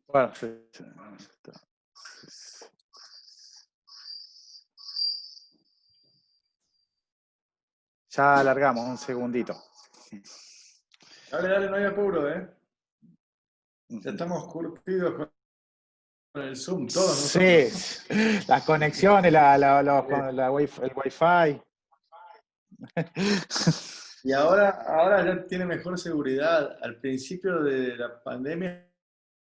Bueno, ya alargamos un segundito. Dale, dale, no hay apuro, ¿eh? Ya estamos curtidos con el Zoom, todos nosotros. Sí, las conexiones, el Wi-Fi. Y ahora ya tiene mejor seguridad. Al principio de la pandemia,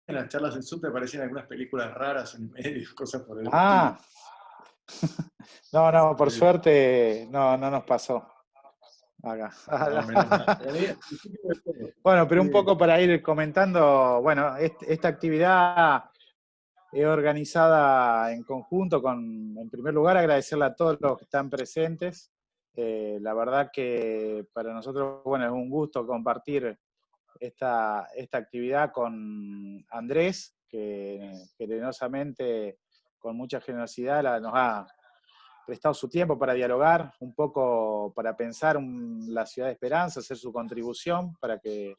en las charlas en Zoom te aparecían algunas películas raras en medio, cosas por el estilo. Ah, no, por Sí. suerte no nos pasó. Acá. No, menos mal. A mí, al principio de todo. Bueno, pero un Sí. poco para ir comentando, bueno, esta actividad es organizada en conjunto con, en primer lugar, agradecerle a todos los que están presentes. La verdad que para nosotros, bueno, es un gusto compartir esta actividad con Andrés, que generosamente, con mucha generosidad, nos ha prestado su tiempo para dialogar, un poco para pensar la ciudad de Esperanza, hacer su contribución para que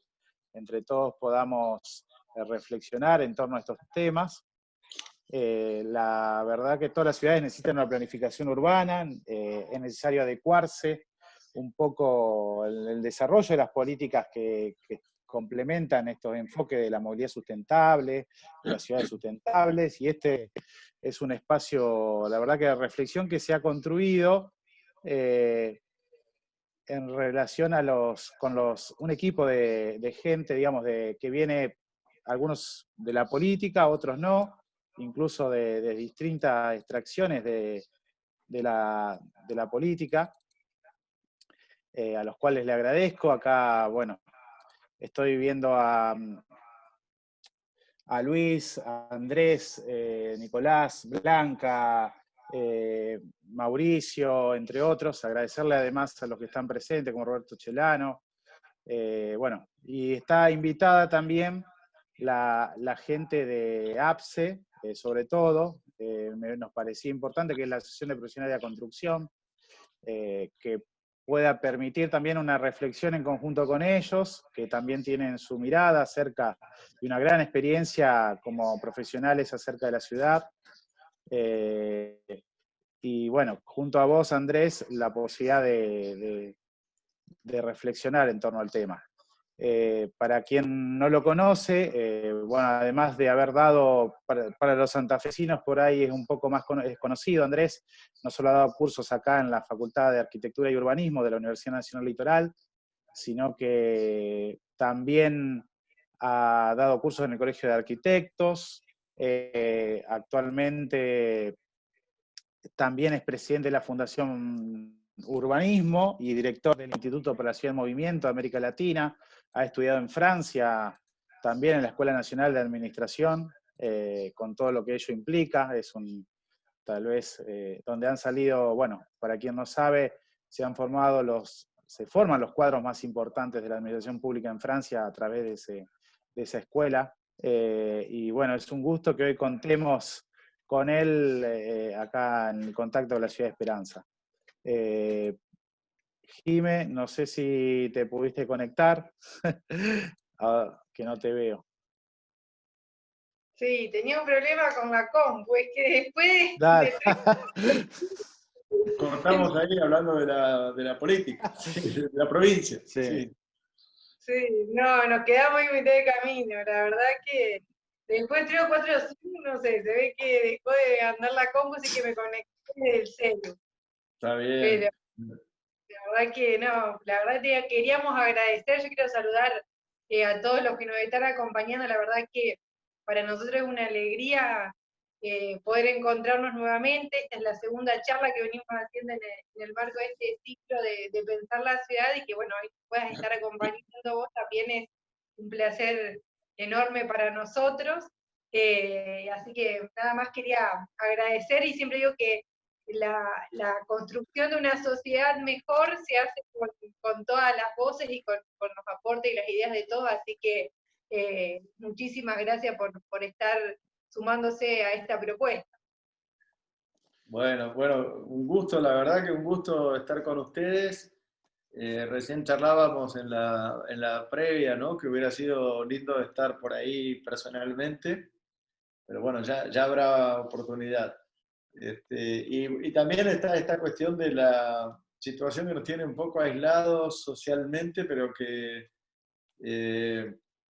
entre todos podamos reflexionar en torno a estos temas. La verdad que todas las ciudades necesitan una planificación urbana, es necesario adecuarse un poco el desarrollo de las políticas que complementan estos enfoques de la movilidad sustentable, de las ciudades sustentables, y este es un espacio, la verdad que de reflexión que se ha construido en relación a un equipo de gente, digamos, que viene, algunos de la política, otros no, incluso de distintas extracciones de la política, a los cuales le agradezco. Acá, bueno, estoy viendo a Luis, a Andrés, Nicolás, Blanca, Mauricio, entre otros. Agradecerle además a los que están presentes, como Roberto Chelano. Bueno, y está invitada también la gente de APSE, sobre todo, nos parecía importante, que es la Asociación de Profesionales de la Construcción, que pueda permitir también una reflexión en conjunto con ellos, que también tienen su mirada acerca de una gran experiencia como profesionales acerca de la ciudad. Y bueno, junto a vos, Andrés, la posibilidad de reflexionar en torno al tema. Para quien no lo conoce, bueno, además de haber dado para los santafesinos, por ahí es un poco más conocido, Andrés, no solo ha dado cursos acá en la Facultad de Arquitectura y Urbanismo de la Universidad Nacional Litoral, sino que también ha dado cursos en el Colegio de Arquitectos, actualmente también es presidente de la Fundación Urbanismo y director del Instituto para la Ciudad en Movimiento de América Latina. Ha estudiado en Francia, también en la Escuela Nacional de Administración, con todo lo que ello implica. Es tal vez, donde han salido, bueno, para quien no sabe, se forman los cuadros más importantes de la administración pública en Francia a través de esa escuela. Y bueno, es un gusto que hoy contemos con él acá en el contacto de la Ciudad de Esperanza. Jime, no sé si te pudiste conectar, que no te veo. Sí, tenía un problema con la compu, es que después Dale. Cortamos ahí hablando de la política, de la provincia. Sí. Sí. Sí, no, nos quedamos en mitad de camino, la verdad que después de 3 o 4 Zoom, no sé, se ve que dejó de andar la compu, así que me conecté del celu. Está Pero bien. la verdad que no, la verdad que queríamos agradecer, yo quiero saludar a todos los que nos están acompañando, la verdad que para nosotros es una alegría poder encontrarnos nuevamente. Esta es la segunda charla que venimos haciendo en el marco de este ciclo de pensar la ciudad, y que bueno, hoy puedas estar acompañando vos también es un placer enorme para nosotros. Así que nada más quería agradecer, y siempre digo que la construcción de una sociedad mejor se hace con todas las voces y con los aportes y las ideas de todos, así que muchísimas gracias por estar sumándose a esta propuesta. Bueno, un gusto, la verdad que un gusto estar con ustedes. Recién charlábamos en la previa, ¿no? Que hubiera sido lindo estar por ahí personalmente, pero bueno, ya habrá oportunidad. Y también está esta cuestión de la situación que nos tiene un poco aislados socialmente, pero que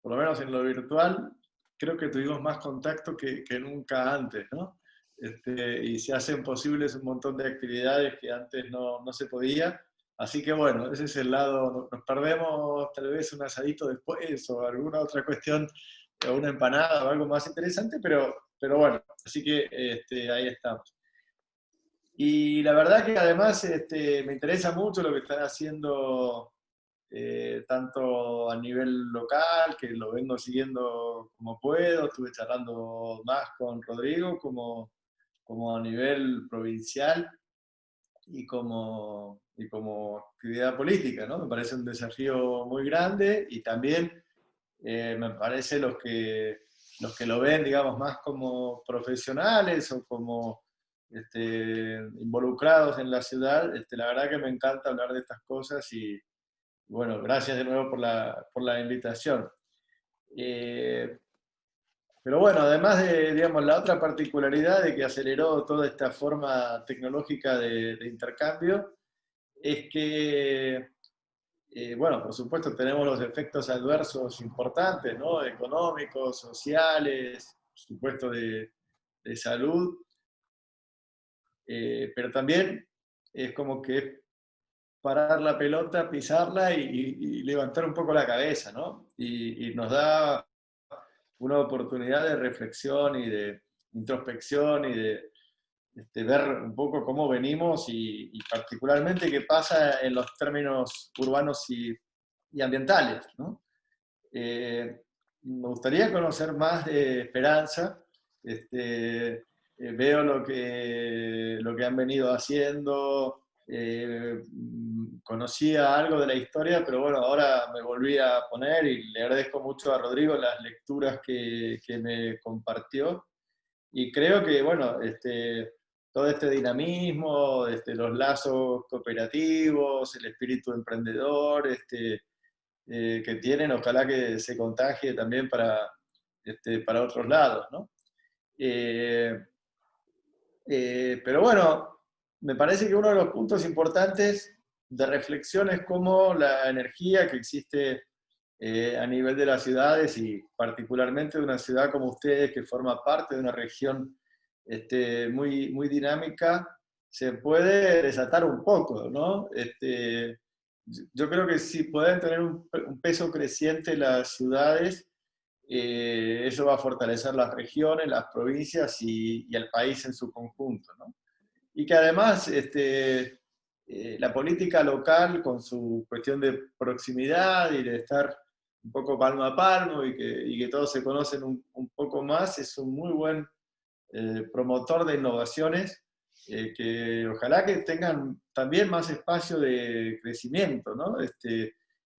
por lo menos en lo virtual creo que tuvimos más contacto que nunca antes, ¿no? Y se hacen posibles un montón de actividades que antes no se podía. Así que bueno, ese es el lado, nos perdemos tal vez un asadito después o alguna otra cuestión, o una empanada o algo más interesante, pero bueno, así que ahí estamos. Y la verdad que además me interesa mucho lo que están haciendo tanto a nivel local, que lo vengo siguiendo como puedo, estuve charlando más con Rodrigo, como a nivel provincial y como actividad política, ¿no? Me parece un desafío muy grande y también me parece los que lo ven, digamos, más como profesionales o como involucrados en la ciudad, la verdad que me encanta hablar de estas cosas y bueno, gracias de nuevo por la invitación. Eh, pero bueno, además de, digamos, la otra particularidad de que aceleró toda esta forma tecnológica de intercambio, es que, bueno, por supuesto tenemos los efectos adversos importantes, ¿no? Económicos, sociales, por supuesto de salud, pero también es como que parar la pelota, pisarla y levantar un poco la cabeza, ¿no? Y nos da una oportunidad de reflexión y de introspección y de ver un poco cómo venimos y particularmente qué pasa en los términos urbanos y ambientales, ¿no? Me gustaría conocer más de Esperanza. Veo lo que han venido haciendo. Conocía algo de la historia, pero bueno, ahora me volví a poner y le agradezco mucho a Rodrigo las lecturas que me compartió. Y creo que, bueno, todo este dinamismo, los lazos cooperativos, el espíritu emprendedor, que tienen, ojalá que se contagie también para otros lados, ¿no? Eh, pero bueno, me parece que uno de los puntos importantes de reflexión es cómo la energía que existe a nivel de las ciudades y particularmente de una ciudad como ustedes que forma parte de una región muy, muy dinámica, se puede desatar un poco, ¿no? Yo creo que si pueden tener un peso creciente las ciudades, eso va a fortalecer las regiones, las provincias y el país en su conjunto, ¿no? Y que además la política local, con su cuestión de proximidad y de estar un poco palmo a palmo y que todos se conocen un poco más, es un muy buen promotor de innovaciones que ojalá que tengan también más espacio de crecimiento, ¿no?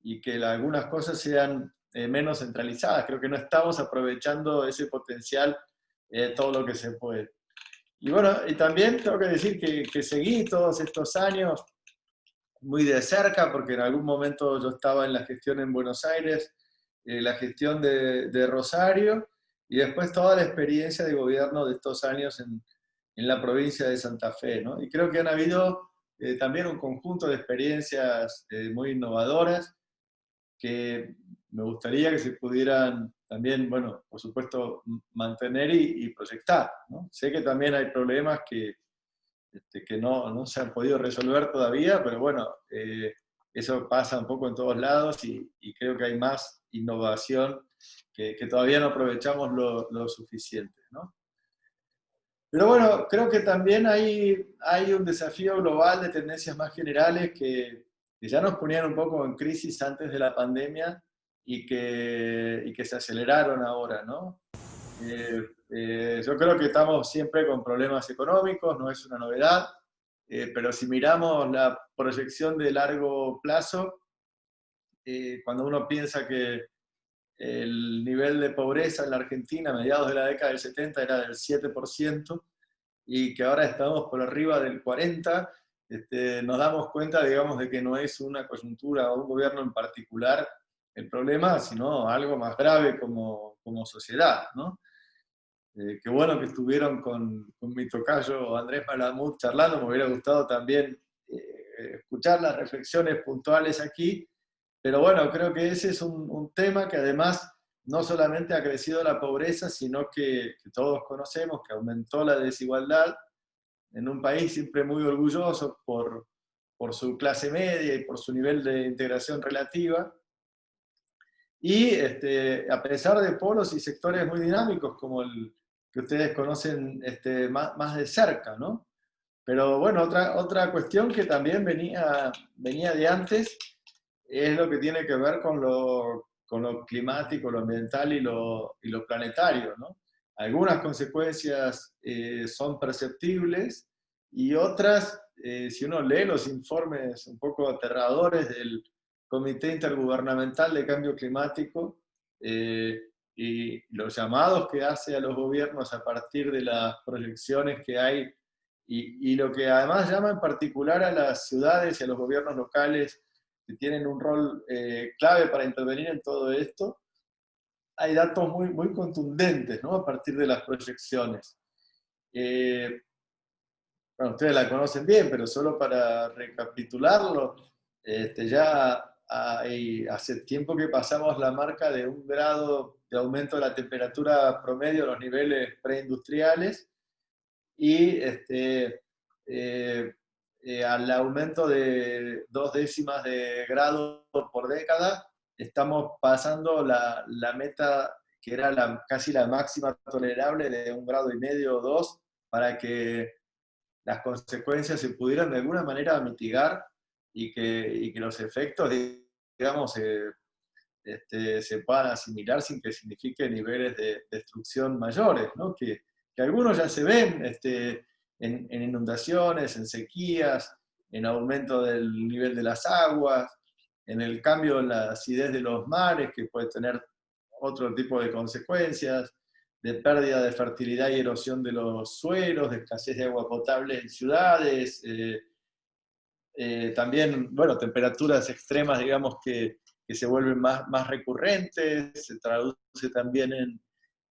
Y que algunas cosas sean menos centralizadas. Creo que no estamos aprovechando ese potencial todo lo que se puede. Y bueno, y también tengo que decir que seguí todos estos años muy de cerca, porque en algún momento yo estaba en la gestión en Buenos Aires, la gestión de Rosario, y después toda la experiencia de gobierno de estos años en la provincia de Santa Fe, ¿no? Y creo que han habido también un conjunto de experiencias muy innovadoras que me gustaría que se pudieran también, bueno, por supuesto, mantener y proyectar, ¿no? Sé que también hay problemas que no se han podido resolver todavía, pero bueno, eso pasa un poco en todos lados y creo que hay más innovación que todavía no aprovechamos lo suficiente, ¿no? Pero bueno, creo que también hay un desafío global de tendencias más generales que ya nos ponían un poco en crisis antes de la pandemia y que se aceleraron ahora, ¿no? Yo creo que estamos siempre con problemas económicos, no es una novedad, pero si miramos la proyección de largo plazo, cuando uno piensa que el nivel de pobreza en la Argentina a mediados de la década del 70 era del 7% y que ahora estamos por arriba del 40%, nos damos cuenta, digamos, de que no es una coyuntura o un gobierno en particular el problema, sino algo más grave como sociedad, ¿no? Qué bueno que estuvieron con mi tocayo Andrés Malamud charlando, me hubiera gustado también escuchar las reflexiones puntuales aquí, pero bueno, creo que ese es un tema que además no solamente ha crecido la pobreza, sino que todos conocemos, que aumentó la desigualdad en un país siempre muy orgulloso por su clase media y por su nivel de integración relativa. Y a pesar de polos y sectores muy dinámicos como el que ustedes conocen más de cerca, ¿no? Pero bueno, otra cuestión que también venía de antes es lo que tiene que ver con lo climático, lo ambiental y lo planetario, ¿no? Algunas consecuencias son perceptibles y otras, si uno lee los informes un poco aterradores del Comité Intergubernamental de Cambio Climático y los llamados que hace a los gobiernos a partir de las proyecciones que hay y lo que además llama en particular a las ciudades y a los gobiernos locales que tienen un rol clave para intervenir en todo esto, hay datos muy contundentes, ¿no? A partir de las proyecciones. Bueno, ustedes la conocen bien, pero solo para recapitularlo, ya hace tiempo que pasamos la marca de 1 grado de aumento de la temperatura promedio a los niveles preindustriales y al aumento de 2 décimas de grado por década, estamos pasando la meta que era casi la máxima tolerable de 1,5 grados o 2, para que las consecuencias se pudieran de alguna manera mitigar y que los efectos, digamos, se puedan asimilar sin que signifique niveles de destrucción mayores, ¿no? Que algunos ya se ven en inundaciones, en sequías, en aumento del nivel de las aguas, en el cambio en la acidez de los mares, que puede tener otro tipo de consecuencias, de pérdida de fertilidad y erosión de los suelos, de escasez de agua potable en ciudades, también, bueno, temperaturas extremas, digamos, que se vuelven más recurrentes, se traduce también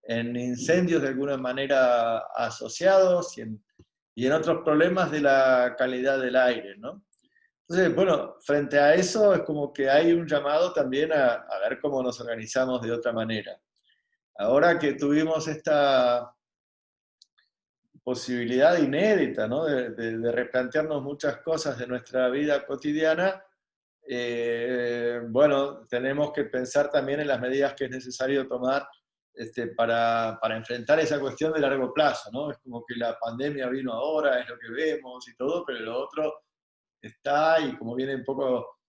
en incendios de alguna manera asociados y en otros problemas de la calidad del aire, ¿no? Entonces, bueno, frente a eso es como que hay un llamado también a ver cómo nos organizamos de otra manera. Ahora que tuvimos esta posibilidad inédita, ¿no? de replantearnos muchas cosas de nuestra vida cotidiana, bueno, tenemos que pensar también en las medidas que es necesario tomar para enfrentar esa cuestión de largo plazo, ¿no? Es como que la pandemia vino ahora, es lo que vemos y todo, pero lo otro está y como viene un poco,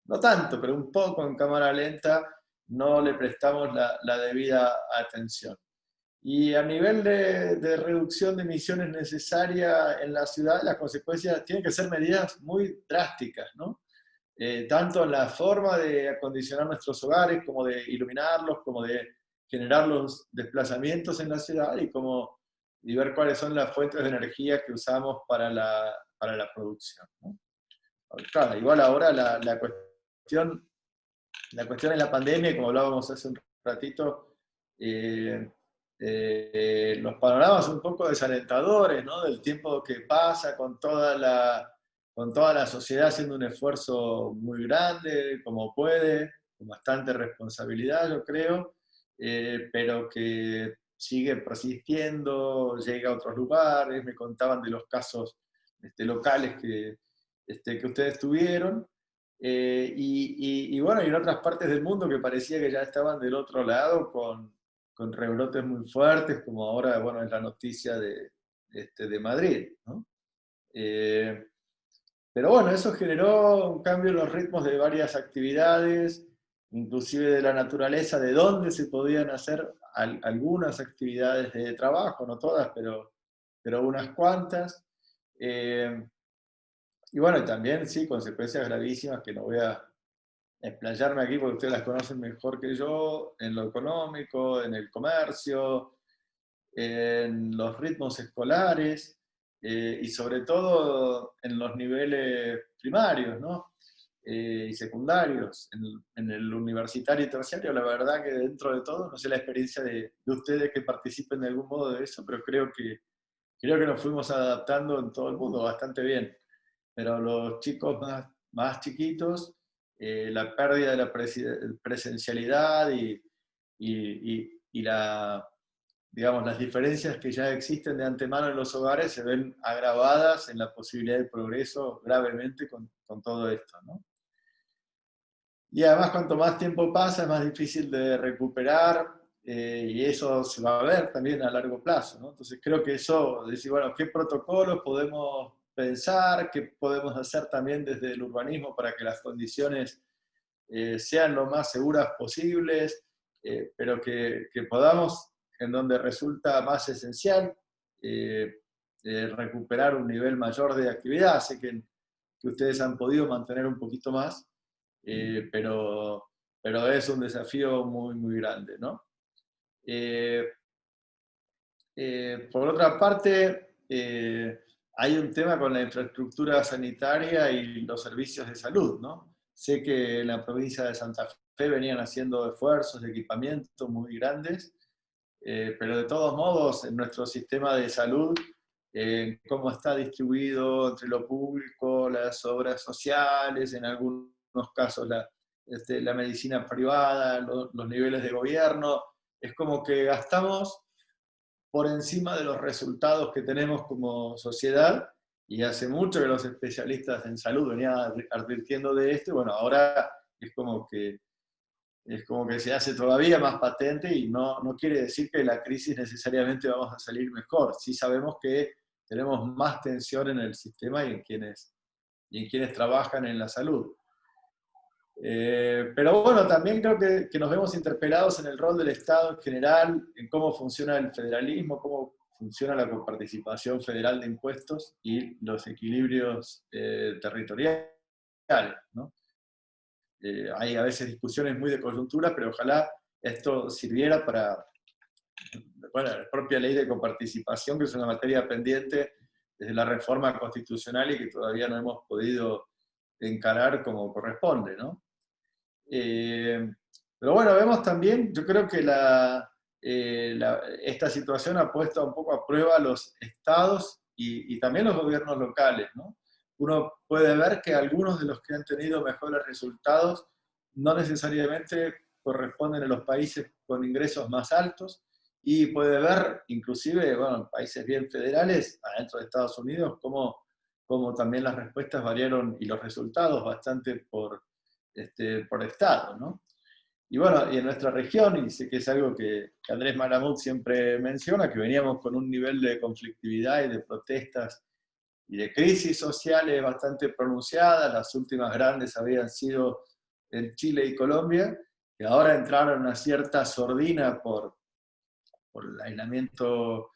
no tanto, pero un poco en cámara lenta, no le prestamos la debida atención. Y a nivel de reducción de emisiones necesaria en la ciudad, las consecuencias tienen que ser medidas muy drásticas, ¿no? Tanto en la forma de acondicionar nuestros hogares, como de iluminarlos, como de generar los desplazamientos en la ciudad y ver cuáles son las fuentes de energía que usamos para la producción, ¿no? Claro, igual ahora la cuestión en la pandemia, como hablábamos hace un ratito, los panoramas un poco desalentadores, ¿no? Del tiempo que pasa con toda la sociedad haciendo un esfuerzo muy grande, como puede, con bastante responsabilidad, yo creo, pero que sigue persistiendo, llega a otros lugares, me contaban de los casos locales que ustedes tuvieron, y bueno, y en otras partes del mundo que parecía que ya estaban del otro lado con rebrotes muy fuertes, como ahora, bueno, es la noticia de Madrid, ¿no? Pero bueno, eso generó un cambio en los ritmos de varias actividades, inclusive de la naturaleza, de dónde se podían hacer algunas actividades de trabajo, no todas, pero unas cuantas. Y bueno, también sí, consecuencias gravísimas que no voy a explayarme aquí porque ustedes las conocen mejor que yo, en lo económico, en el comercio, en los ritmos escolares, y sobre todo en los niveles primarios, ¿no? Y secundarios. En el universitario y terciario, la verdad que dentro de todo, no sé la experiencia de ustedes que participen de algún modo de eso, pero creo que nos fuimos adaptando en todo el mundo bastante bien. Pero los chicos más chiquitos, la pérdida de la presencialidad y digamos, las diferencias que ya existen de antemano en los hogares se ven agravadas en la posibilidad de progreso gravemente con todo esto, ¿no? Y además, cuanto más tiempo pasa, es más difícil de recuperar, y eso se va a ver también a largo plazo, ¿no? Entonces creo que eso, decir, bueno, ¿qué protocolos podemos pensar? ¿Qué podemos hacer también desde el urbanismo para que las condiciones sean lo más seguras posibles, pero que podamos, en donde resulta más esencial, recuperar un nivel mayor de actividad? Sé que ustedes han podido mantener un poquito más, pero es un desafío muy, muy grande, ¿no? Por otra parte, hay un tema con la infraestructura sanitaria y los servicios de salud, ¿no? Sé que en la provincia de Santa Fe venían haciendo esfuerzos de equipamiento muy grandes, pero de todos modos, en nuestro sistema de salud, cómo está distribuido entre lo público, las obras sociales, en algunos casos la medicina privada, los niveles de gobierno, es como que gastamos por encima de los resultados que tenemos como sociedad, y hace mucho que los especialistas en salud venían advirtiendo de esto, y bueno, ahora es como que se hace todavía más patente, y no quiere decir que de la crisis necesariamente vamos a salir mejor. Sí sabemos que tenemos más tensión en el sistema y en quienes trabajan en la salud. Pero bueno, también creo que nos vemos interpelados en el rol del Estado en general, en cómo funciona el federalismo, cómo funciona la coparticipación federal de impuestos y los equilibrios territoriales, ¿no? Hay a veces discusiones muy de coyuntura, pero ojalá esto sirviera para, bueno, la propia ley de coparticipación, que es una materia pendiente desde la reforma constitucional y que todavía no hemos podido encarar como corresponde, ¿no? Pero bueno, vemos también, yo creo que esta situación ha puesto un poco a prueba a los estados y también los gobiernos locales, ¿no? Uno puede ver que algunos de los que han tenido mejores resultados no necesariamente corresponden a los países con ingresos más altos, y puede ver, inclusive, bueno, en países bien federales, adentro de Estados Unidos, cómo también las respuestas variaron y los resultados bastante por estado, ¿no? Y bueno, y en nuestra región, y sé que es algo que Andrés Malamud siempre menciona, que veníamos con un nivel de conflictividad y de protestas y de crisis sociales bastante pronunciadas. Las últimas grandes habían sido en Chile y Colombia, que ahora entraron en una cierta sordina por el aislamiento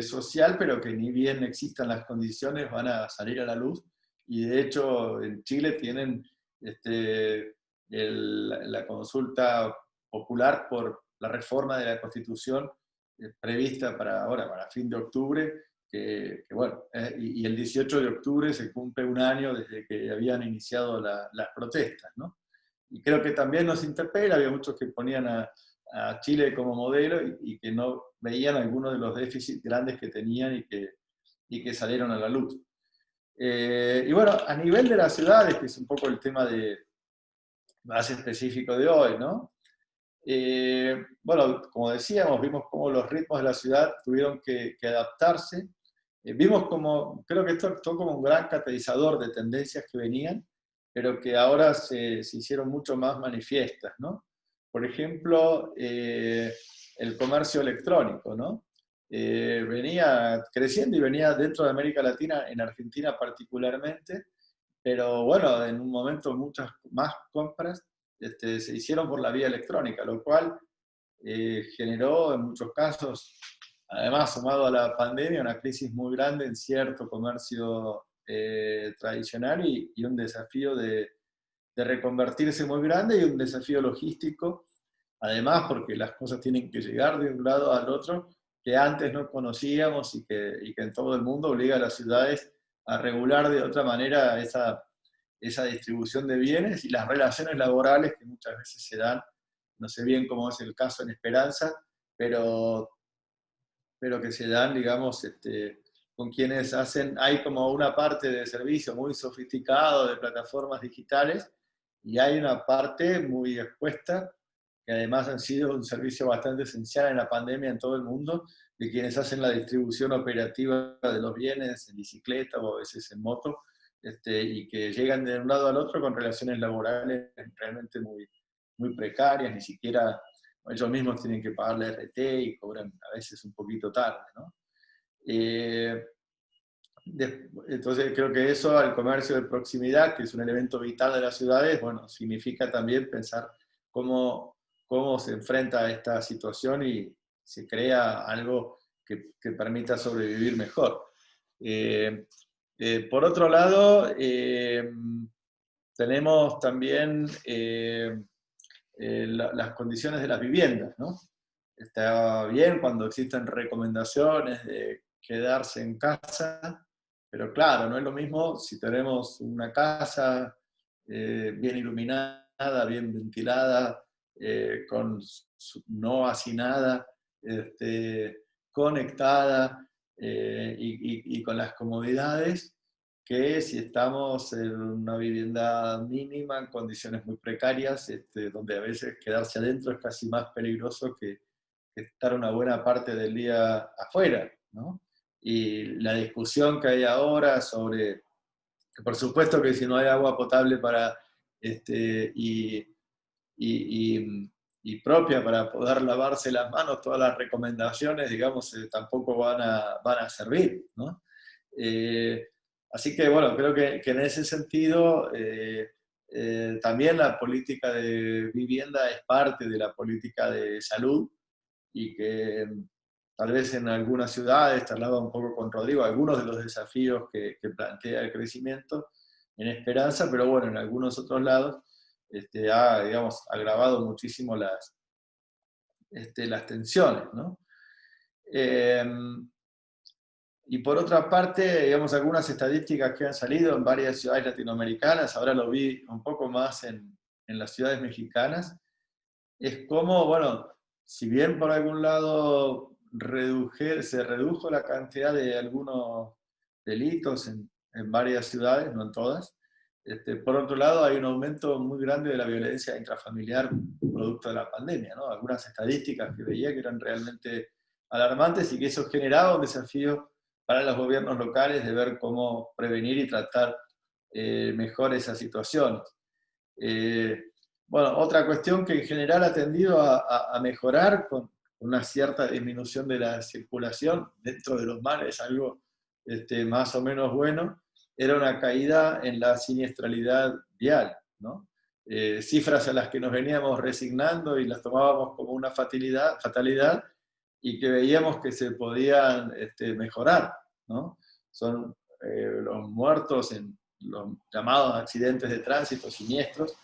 social, pero que ni bien existan las condiciones van a salir a la luz. Y de hecho en Chile tienen la consulta popular por la reforma de la Constitución prevista para ahora, para fin de octubre, que bueno, y el 18 de octubre se cumple un año desde que habían iniciado las protestas, ¿no? Y creo que también nos interpela, había muchos que ponían a Chile como modelo y que no veían algunos de los déficits grandes que tenían y que salieron a la luz. Y bueno, a nivel de las ciudades, que es un poco el tema más específico de hoy, ¿no? Bueno, como decíamos, vimos cómo los ritmos de la ciudad tuvieron que adaptarse. Vimos como, creo que esto actuó como un gran catalizador de tendencias que venían, pero que ahora se hicieron mucho más manifiestas, ¿no? Por ejemplo, el comercio electrónico, ¿no? Venía creciendo y venía dentro de América Latina, en Argentina particularmente, pero bueno, en un momento muchas más compras se hicieron por la vía electrónica, lo cual generó en muchos casos, además sumado a la pandemia, una crisis muy grande en cierto comercio tradicional y un desafío de reconvertirse muy grande, y un desafío logístico, además porque las cosas tienen que llegar de un lado al otro, que antes no conocíamos y que en todo el mundo obliga a las ciudades a regular de otra manera esa distribución de bienes y las relaciones laborales que muchas veces se dan, no sé bien cómo es el caso en Esperanza, pero que se dan, digamos, con quienes hay como una parte de servicio muy sofisticado de plataformas digitales y hay una parte muy expuesta, que además han sido un servicio bastante esencial en la pandemia en todo el mundo, de quienes hacen la distribución operativa de los bienes en bicicleta o a veces en moto, y que llegan de un lado al otro con relaciones laborales realmente muy, muy precarias, ni siquiera ellos mismos tienen que pagar la RT y cobran a veces un poquito tarde, ¿no? Entonces creo que eso, al comercio de proximidad, que es un elemento vital de las ciudades, bueno, significa también pensar cómo se enfrenta a esta situación y se crea algo que permita sobrevivir mejor. Por otro lado, tenemos también las condiciones de las viviendas, ¿no? Está bien cuando existen recomendaciones de quedarse en casa, pero claro, no es lo mismo si tenemos una casa bien iluminada, bien ventilada, no hacinada, conectada y con las comodidades, que si estamos en una vivienda mínima, en condiciones muy precarias, donde a veces quedarse adentro es casi más peligroso que estar una buena parte del día afuera, ¿no? Y la discusión que hay ahora sobre, que por supuesto que si no hay agua potable y, y propia para poder lavarse las manos, todas las recomendaciones, digamos, tampoco van a servir, ¿no? Así que, bueno, creo que en ese sentido también la política de vivienda es parte de la política de salud y que tal vez en algunas ciudades, te hablaba un poco con Rodrigo, algunos de los desafíos que plantea el crecimiento en Esperanza, pero bueno, en algunos otros lados ha, digamos, agravado muchísimo las tensiones, ¿no? Y por otra parte, digamos, algunas estadísticas que han salido en varias ciudades latinoamericanas, ahora lo vi un poco más en las ciudades mexicanas, es como, bueno, si bien por algún lado se redujo la cantidad de algunos delitos en varias ciudades, no en todas, por otro lado hay un aumento muy grande de la violencia intrafamiliar producto de la pandemia, ¿no? Algunas estadísticas que veía que eran realmente alarmantes y que eso generaba un desafío para los gobiernos locales de ver cómo prevenir y tratar mejor esas situaciones. Bueno, otra cuestión que en general ha tendido a mejorar con una cierta disminución de la circulación dentro de los mares, algo más o menos bueno, era una caída en la siniestralidad vial, ¿no? Cifras a las que nos veníamos resignando y las tomábamos como una fatalidad y que veíamos que se podían mejorar, ¿no? Son los muertos en los llamados accidentes de tránsito, siniestros,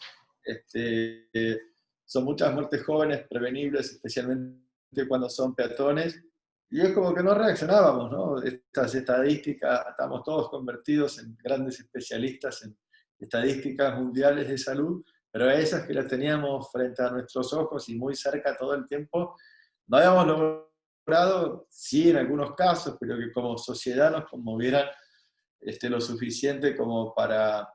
son muchas muertes jóvenes prevenibles, especialmente cuando son peatones, y es como que no reaccionábamos, ¿no? Estas estadísticas, estamos todos convertidos en grandes especialistas en estadísticas mundiales de salud, pero esas que las teníamos frente a nuestros ojos y muy cerca todo el tiempo, no habíamos logrado, sí en algunos casos, pero que como sociedad nos conmovieran lo suficiente como para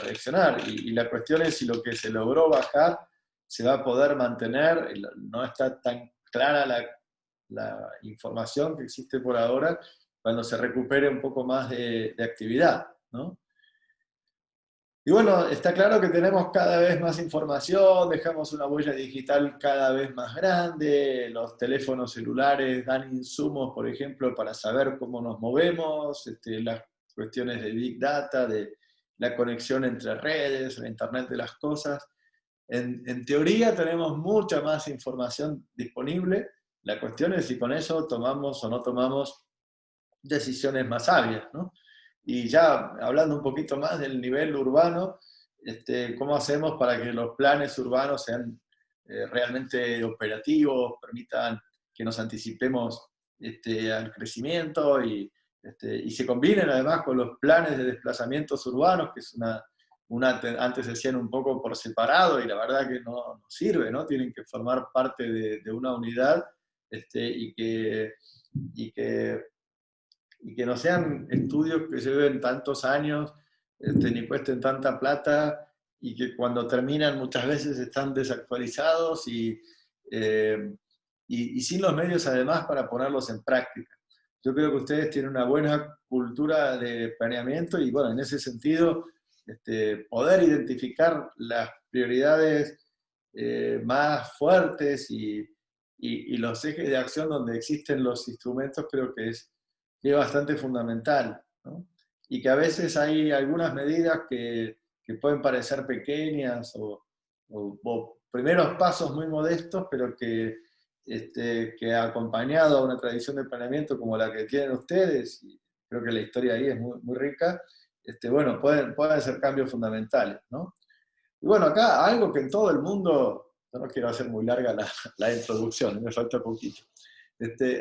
reaccionar. Y la cuestión es si lo que se logró bajar se va a poder mantener. No está tan clara la información que existe por ahora cuando se recupere un poco más de actividad, ¿no? Y bueno, está claro que tenemos cada vez más información, dejamos una huella digital cada vez más grande, los teléfonos celulares dan insumos, por ejemplo, para saber cómo nos movemos, las cuestiones de Big Data, de la conexión entre redes, la Internet de las cosas. En teoría tenemos mucha más información disponible, la cuestión es si con eso tomamos o no tomamos decisiones más sabias, ¿no? Y ya hablando un poquito más del nivel urbano, ¿cómo hacemos para que los planes urbanos sean realmente operativos, permitan que nos anticipemos al crecimiento y se combinen además con los planes de desplazamientos urbanos, que es antes se hacían un poco por separado y la verdad que no sirve, ¿no? Tienen que formar parte de una unidad y que no sean estudios que lleven tantos años, ni cuesten tanta plata, y que cuando terminan muchas veces están desactualizados y sin los medios además para ponerlos en práctica. Yo creo que ustedes tienen una buena cultura de planeamiento y bueno, en ese sentido, poder identificar las prioridades más fuertes y los ejes de acción donde existen los instrumentos creo que es bastante fundamental, ¿no? Y que a veces hay algunas medidas que pueden parecer pequeñas o primeros pasos muy modestos, pero que acompañado a una tradición de planeamiento como la que tienen ustedes, y creo que la historia ahí es muy, muy rica, bueno, pueden ser cambios fundamentales, ¿no? Y bueno, acá algo que en todo el mundo, yo no quiero hacer muy larga la introducción, me falta poquito,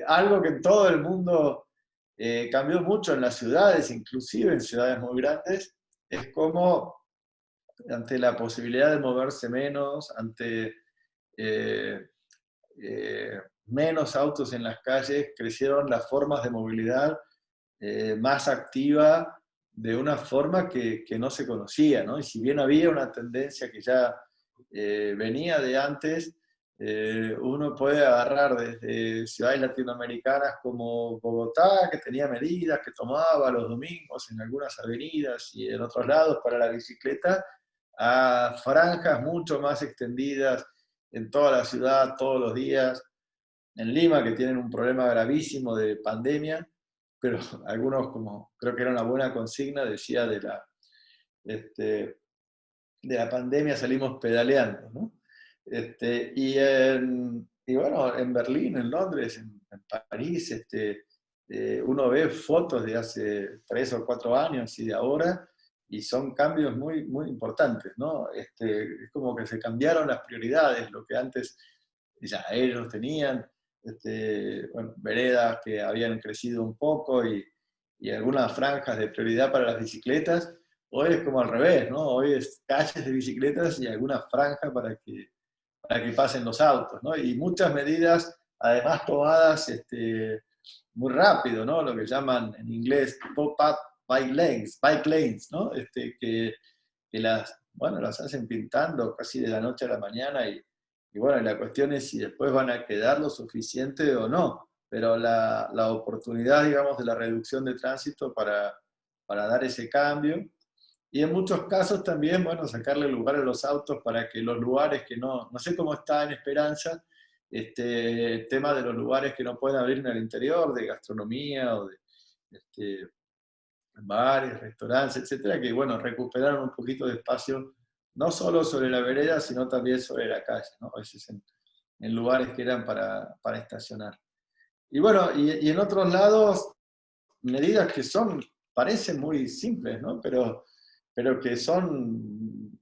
algo que en todo el mundo cambió mucho en las ciudades, inclusive en ciudades muy grandes, es como ante la posibilidad de moverse menos, ante menos autos en las calles, crecieron las formas de movilidad más activa de una forma que no se conocía, ¿no? Y si bien había una tendencia que ya venía de antes, uno puede agarrar desde ciudades latinoamericanas como Bogotá, que tenía medidas que tomaba los domingos en algunas avenidas y en otros lados para la bicicleta, a franjas mucho más extendidas en toda la ciudad, todos los días. En Lima, que tienen un problema gravísimo de pandemia, pero algunos, como creo que era una buena consigna, decía de la pandemia salimos pedaleando, ¿no? Y bueno, en Berlín, en Londres, en París, uno ve fotos de hace 3 o 4 años y de ahora, y son cambios muy, muy importantes, ¿no? Es como que se cambiaron las prioridades, lo que antes ya ellos tenían, bueno, veredas que habían crecido un poco y algunas franjas de prioridad para las bicicletas. Hoy es como al revés, ¿no? Hoy es calles de bicicletas y alguna franja para que pasen los autos, ¿no? Y muchas medidas, además, tomadas muy rápido, ¿no? Lo que llaman en inglés pop-up bike lanes, ¿no? Que las hacen pintando casi de la noche a la mañana y bueno, la cuestión es si después van a quedar lo suficiente o no, pero la oportunidad, digamos, de la reducción de tránsito para dar ese cambio. Y en muchos casos también, bueno, sacarle lugar a los autos para que los lugares que no sé cómo está en Esperanza, el tema de los lugares que no pueden abrir en el interior, de gastronomía o de bares, restaurantes, etcétera, que bueno, recuperaron un poquito de espacio, no solo sobre la vereda, sino también sobre la calle, ¿no? A veces en lugares que eran para estacionar. Y bueno, y en otros lados, medidas que parecen muy simples, ¿no? Pero que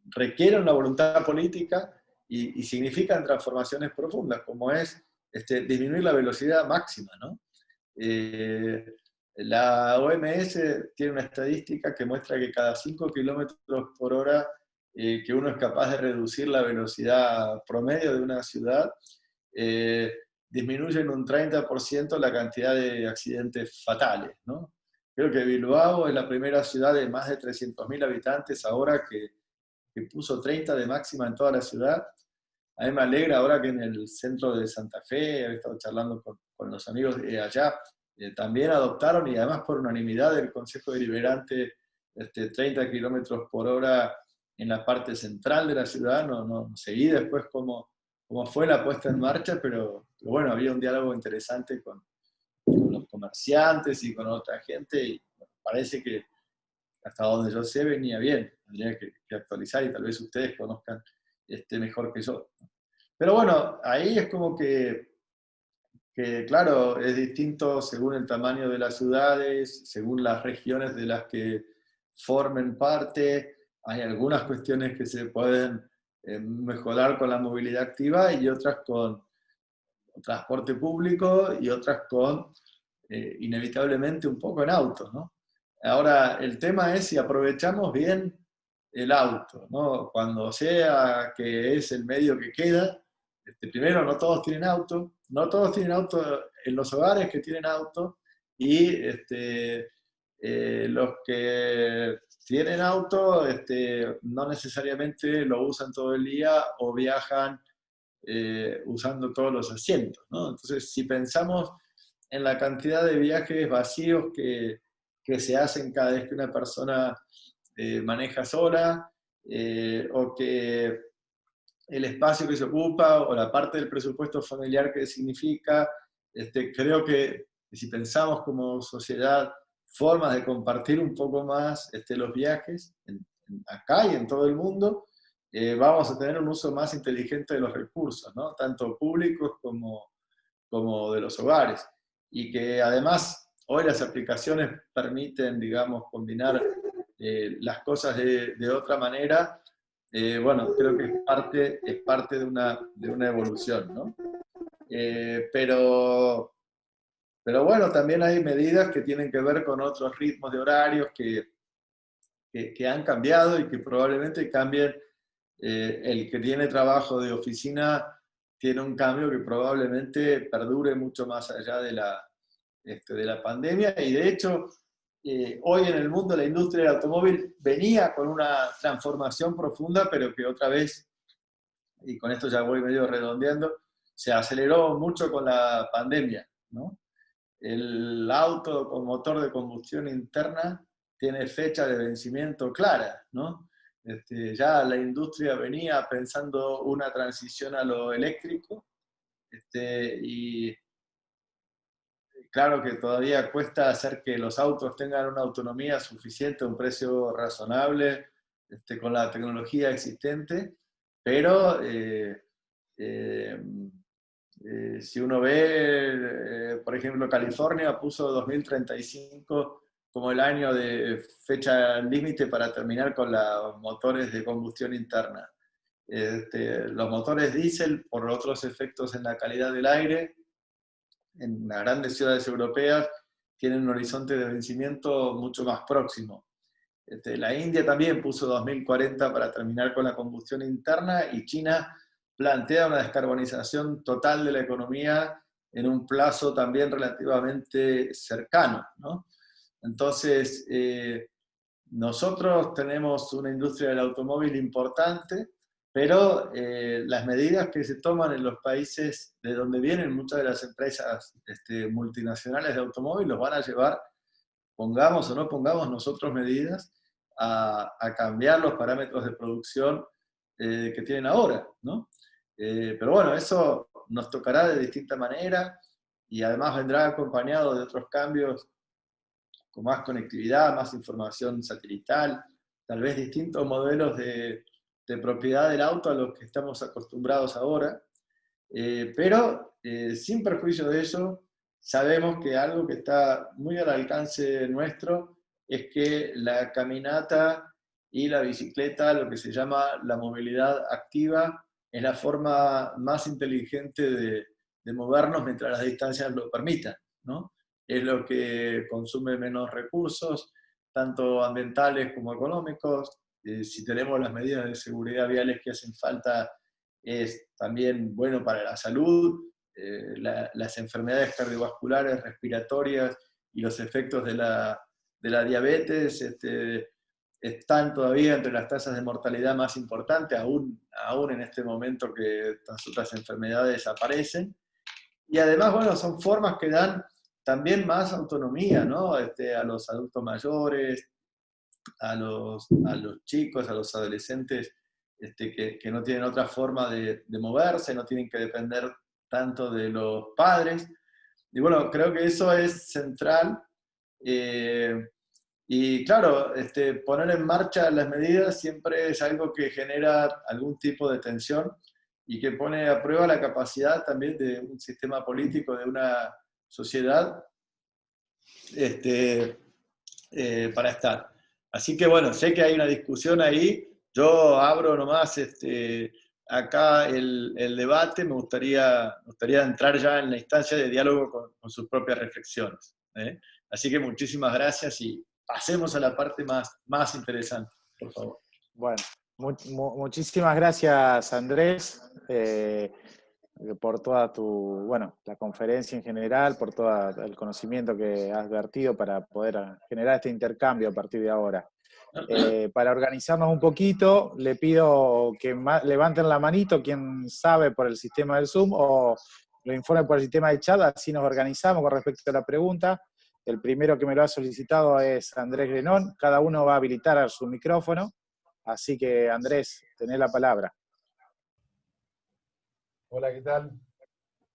requieren una voluntad política y significan transformaciones profundas, como es disminuir la velocidad máxima, ¿no? La OMS tiene una estadística que muestra que cada 5 kilómetros por hora que uno es capaz de reducir la velocidad promedio de una ciudad, disminuye en un 30% la cantidad de accidentes fatales, ¿no? Creo que Bilbao es la primera ciudad de más de 300.000 habitantes ahora que puso 30 de máxima en toda la ciudad. A mí me alegra ahora que en el centro de Santa Fe, he estado charlando con los amigos de allá, también adoptaron, y además por unanimidad del Consejo Deliberante, 30 kilómetros por hora en la parte central de la ciudad. No seguí después cómo fue la puesta en marcha, pero bueno, había un diálogo interesante con los comerciantes y con otra gente, y bueno, parece que hasta donde yo sé venía bien. Tendría que actualizar y tal vez ustedes conozcan mejor que yo. Pero bueno, ahí es como que claro, es distinto según el tamaño de las ciudades, según las regiones de las que formen parte. Hay algunas cuestiones que se pueden mejorar con la movilidad activa y otras con transporte público y otras con, inevitablemente, un poco en auto, ¿no? Ahora, el tema es si aprovechamos bien el auto, ¿no? Cuando sea que es el medio que queda, primero, no todos tienen auto, no todos tienen auto en los hogares que tienen auto, y los que tienen auto no necesariamente lo usan todo el día o viajan usando todos los asientos, ¿no? Entonces, si pensamos en la cantidad de viajes vacíos que se hacen cada vez que una persona maneja sola, o que el espacio que se ocupa o la parte del presupuesto familiar que significa, creo que si pensamos como sociedad formas de compartir un poco más los viajes acá y en todo el mundo, vamos a tener un uso más inteligente de los recursos, ¿no? Tanto públicos como de los hogares. Y que además hoy las aplicaciones permiten, digamos, combinar las cosas de otra manera. Bueno, creo que es parte de una evolución, ¿no? Pero bueno, también hay medidas que tienen que ver con otros ritmos de horarios que han cambiado y que probablemente cambien. El que tiene trabajo de oficina tiene un cambio que probablemente perdure mucho más allá de la pandemia, y de hecho, hoy en el mundo la industria del automóvil venía con una transformación profunda, pero que otra vez, y con esto ya voy medio redondeando, se aceleró mucho con la pandemia, ¿no? El auto con motor de combustión interna tiene fecha de vencimiento clara, ¿no? Ya la industria venía pensando una transición a lo eléctrico, y claro que todavía cuesta hacer que los autos tengan una autonomía suficiente a un precio razonable, con la tecnología existente, pero si uno ve, por ejemplo, California puso 2035 como el año de fecha límite para terminar con los motores de combustión interna. Los motores diésel, por otros efectos en la calidad del aire, en las grandes ciudades europeas, tienen un horizonte de vencimiento mucho más próximo. La India también puso 2040 para terminar con la combustión interna, y China plantea una descarbonización total de la economía en un plazo también relativamente cercano, ¿no? Entonces, nosotros tenemos una industria del automóvil importante, pero las medidas que se toman en los países de donde vienen muchas de las empresas multinacionales de automóvil los van a llevar, pongamos o no pongamos nosotros medidas, a cambiar los parámetros de producción que tienen ahora, ¿no? Pero bueno, eso nos tocará de distinta manera, y además vendrá acompañado de otros cambios con más conectividad, más información satelital, tal vez distintos modelos de propiedad del auto a los que estamos acostumbrados ahora, pero sin perjuicio de eso, sabemos que algo que está muy al alcance nuestro es que la caminata y la bicicleta, lo que se llama la movilidad activa, es la forma más inteligente de movernos mientras las distancias lo permitan, ¿no? Es lo que consume menos recursos, tanto ambientales como económicos. Si tenemos las medidas de seguridad viales que hacen falta, es también bueno para la salud. Las enfermedades cardiovasculares, respiratorias y los efectos de la diabetes están todavía entre las tasas de mortalidad más importantes, aún en este momento que estas otras enfermedades aparecen. Y además, bueno, son formas que dan también más autonomía, ¿no? A los adultos mayores, a los chicos, a los adolescentes, que no tienen otra forma de moverse, no tienen que depender tanto de los padres. Y bueno, creo que eso es central. Y claro, poner en marcha las medidas siempre es algo que genera algún tipo de tensión y que pone a prueba la capacidad también de un sistema político, de una sociedad, para estar. Así que bueno, sé que hay una discusión ahí. Yo abro nomás acá el debate, me gustaría entrar ya en la instancia de diálogo con sus propias reflexiones. Así que muchísimas gracias y pasemos a la parte más interesante, por favor. Bueno, muchísimas gracias, Andrés, por toda la conferencia en general, por todo el conocimiento que has vertido para poder generar este intercambio a partir de ahora. Para organizarnos un poquito, le pido que levanten la manito quien sabe por el sistema del Zoom o lo informe por el sistema de chat, así nos organizamos con respecto a la pregunta. El primero que me lo ha solicitado es Andrés Grenón. Cada uno va a habilitar su micrófono. Así que, Andrés, tenés la palabra. Hola, ¿qué tal?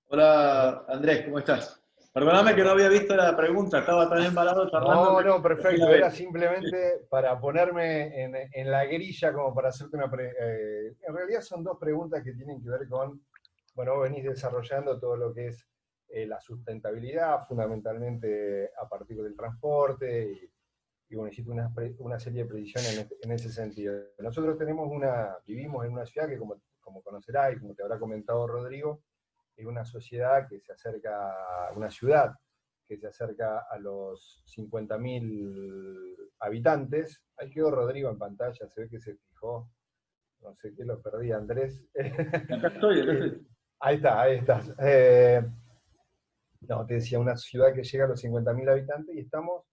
Hola, Andrés, ¿cómo estás? Perdóname que no había visto la pregunta, estaba tan embalado charlando. No, perfecto. Era simplemente para ponerme en la grilla como para hacerte una en realidad son dos preguntas que tienen que ver con, bueno, vos venís desarrollando todo lo que es la sustentabilidad, fundamentalmente a partir del transporte, y bueno, hiciste una serie de precisiones en ese sentido. Nosotros vivimos en una ciudad que, como conocerás y como te habrá comentado Rodrigo, es una sociedad que se acerca, una ciudad que se acerca a los 50.000 habitantes. Ahí quedó Rodrigo en pantalla, se ve que se fijó, no sé qué, lo perdí, Andrés. Acá estoy. Ahí estás. No, te decía, una ciudad que llega a los 50.000 habitantes y estamos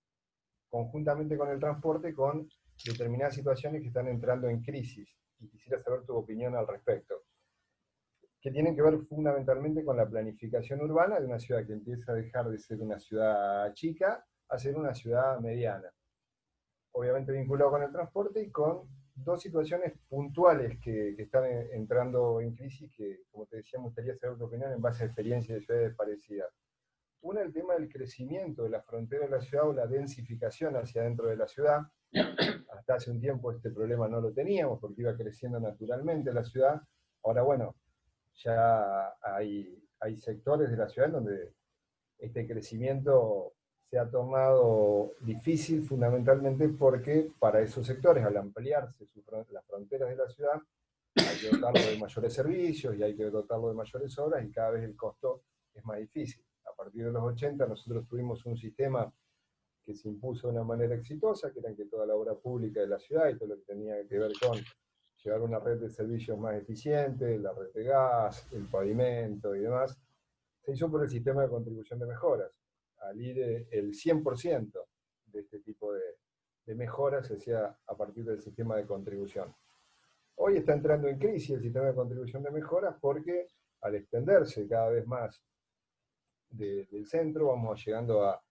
conjuntamente con el transporte con determinadas situaciones que están entrando en crisis. Y quisiera saber tu opinión al respecto, que tienen que ver fundamentalmente con la planificación urbana de una ciudad que empieza a dejar de ser una ciudad chica a ser una ciudad mediana. Obviamente vinculado con el transporte y con dos situaciones puntuales que están entrando en crisis que, como te decía, me gustaría saber tu opinión en base a experiencias de ciudades parecidas. Una, el tema del crecimiento de la frontera de la ciudad o la densificación hacia dentro de la ciudad. Hasta hace un tiempo este problema no lo teníamos porque iba creciendo naturalmente la ciudad. Ahora, bueno, ya hay sectores de la ciudad donde este crecimiento se ha tomado difícil fundamentalmente porque para esos sectores, al ampliarse las fronteras de la ciudad, hay que dotarlo de mayores servicios y hay que dotarlo de mayores obras y cada vez el costo es más difícil. A partir de los 80 nosotros tuvimos un sistema que se impuso de una manera exitosa, que era que toda la obra pública de la ciudad y todo lo que tenía que ver con llevar una red de servicios más eficiente, la red de gas, el pavimento y demás, se hizo por el sistema de contribución de mejoras. Al ir el 100% de este tipo de mejoras se hacía a partir del sistema de contribución. Hoy está entrando en crisis el sistema de contribución de mejoras porque al extenderse cada vez más del centro, vamos llegando a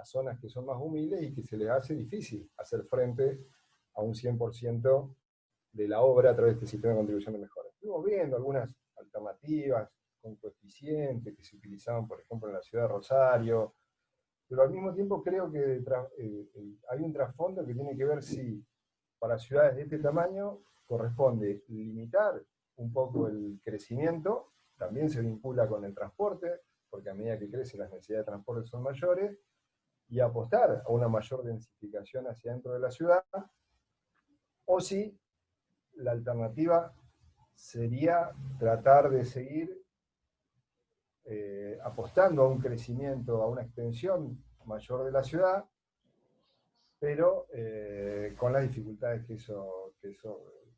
zonas que son más humildes y que se les hace difícil hacer frente a un 100% de la obra a través de este sistema de contribución de mejora. Estuvimos viendo algunas alternativas con coeficientes que se utilizaban, por ejemplo, en la ciudad de Rosario, pero al mismo tiempo creo que hay un trasfondo que tiene que ver si para ciudades de este tamaño corresponde limitar un poco el crecimiento, también se vincula con el transporte, porque a medida que crece las necesidades de transporte son mayores, y apostar a una mayor densificación hacia dentro de la ciudad, o si la alternativa sería tratar de seguir apostando a un crecimiento, a una extensión mayor de la ciudad, pero con las dificultades que eso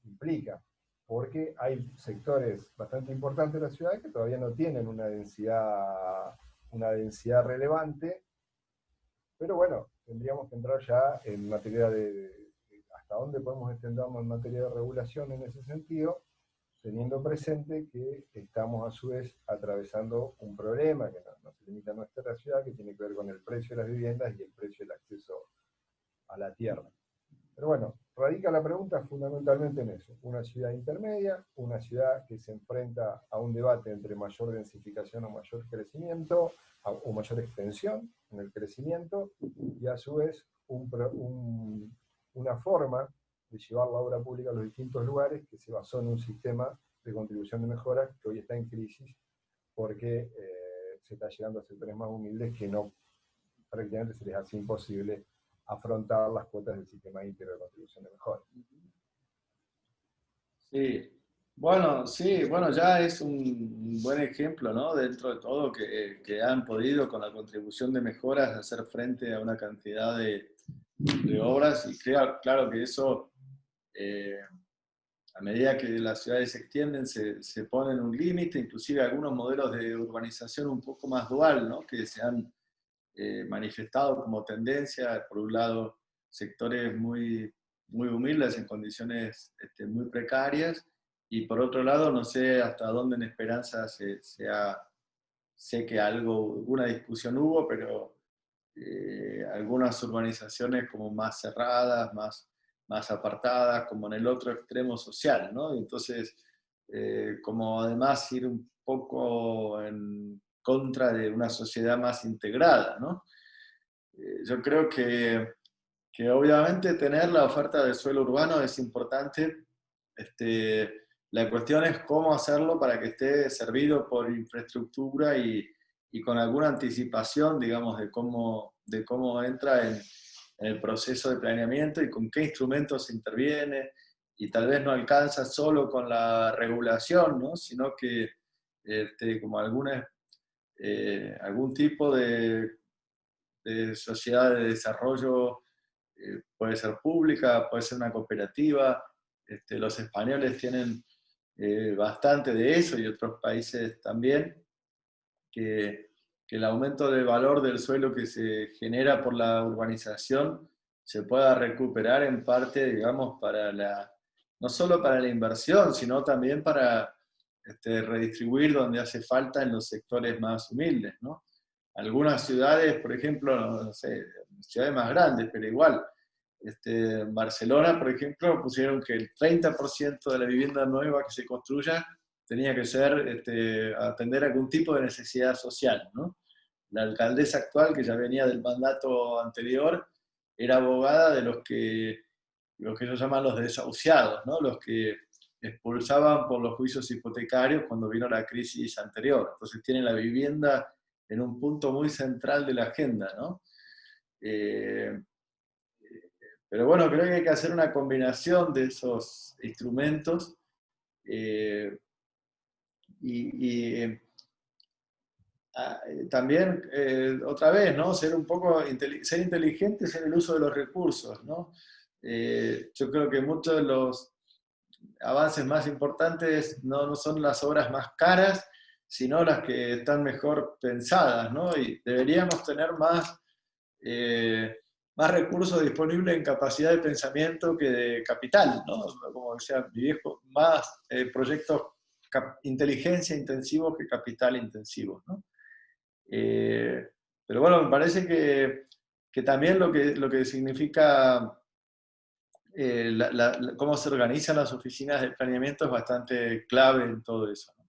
implica, porque hay sectores bastante importantes de la ciudad que todavía no tienen una densidad relevante, pero bueno, tendríamos que entrar ya en materia de hasta dónde podemos extendernos en materia de regulación en ese sentido, teniendo presente que estamos a su vez atravesando un problema que no se limita a nuestra ciudad, que tiene que ver con el precio de las viviendas y el precio del acceso a la tierra. Pero bueno, radica la pregunta fundamentalmente en eso. Una ciudad intermedia, una ciudad que se enfrenta a un debate entre mayor densificación o mayor crecimiento, o mayor extensión en el crecimiento, y a su vez una forma de llevar la obra pública a los distintos lugares que se basó en un sistema de contribución de mejora que hoy está en crisis porque se está llegando a sectores más humildes que no, prácticamente se les hace imposible afrontar las cuotas del sistema íntegro de contribución de mejora. Sí, Bueno, sí, bueno, ya es un buen ejemplo, ¿no? Dentro de todo que han podido con la contribución de mejoras hacer frente a una cantidad de obras y claro que eso, eh, a medida que las ciudades se extienden, se ponen un límite, inclusive algunos modelos de urbanización un poco más dual, ¿no? Que se han manifestado como tendencia, por un lado, sectores muy humildes en condiciones muy precarias, y por otro lado, no sé hasta dónde en Esperanza sé que alguna discusión hubo, pero algunas urbanizaciones como más cerradas, más apartadas, como en el otro extremo social, ¿no? Entonces, como además ir un poco en contra de una sociedad más integrada, ¿no? Yo creo que obviamente tener la oferta de suelo urbano es importante. La cuestión es cómo hacerlo para que esté servido por infraestructura y con alguna anticipación, digamos, de cómo entra en el proceso de planeamiento y con qué instrumentos interviene. Y tal vez no alcanza solo con la regulación, ¿no? Sino que como algún tipo de sociedad de desarrollo, puede ser pública, puede ser una cooperativa. Los españoles tienen bastante de eso y otros países también, que el aumento del valor del suelo que se genera por la urbanización se pueda recuperar en parte, digamos, no solo para la inversión, sino también para redistribuir donde hace falta en los sectores más humildes, ¿no? Algunas ciudades, por ejemplo, no sé, ciudades más grandes, pero igual, en Barcelona, por ejemplo, pusieron que el 30% de la vivienda nueva que se construya tenía que ser atender algún tipo de necesidad social, ¿no? La alcaldesa actual, que ya venía del mandato anterior, era abogada de los que ellos llaman los desahuciados, ¿no? Los que expulsaban por los juicios hipotecarios cuando vino la crisis anterior. Entonces tienen la vivienda en un punto muy central de la agenda, ¿no? Pero bueno, creo que hay que hacer una combinación de esos instrumentos, eh, y también, otra vez, ¿no? Ser un poco ser inteligentes en el uso de los recursos, ¿no? Yo creo que muchos de los avances más importantes no son las obras más caras, sino las que están mejor pensadas, ¿no? Y deberíamos tener más recursos disponibles en capacidad de pensamiento que de capital, ¿no? Como decía mi viejo, más proyectos inteligencia intensivos que capital intensivos, ¿no? Pero bueno, me parece que también lo que significa cómo se organizan las oficinas de planeamiento es bastante clave en todo eso, ¿no?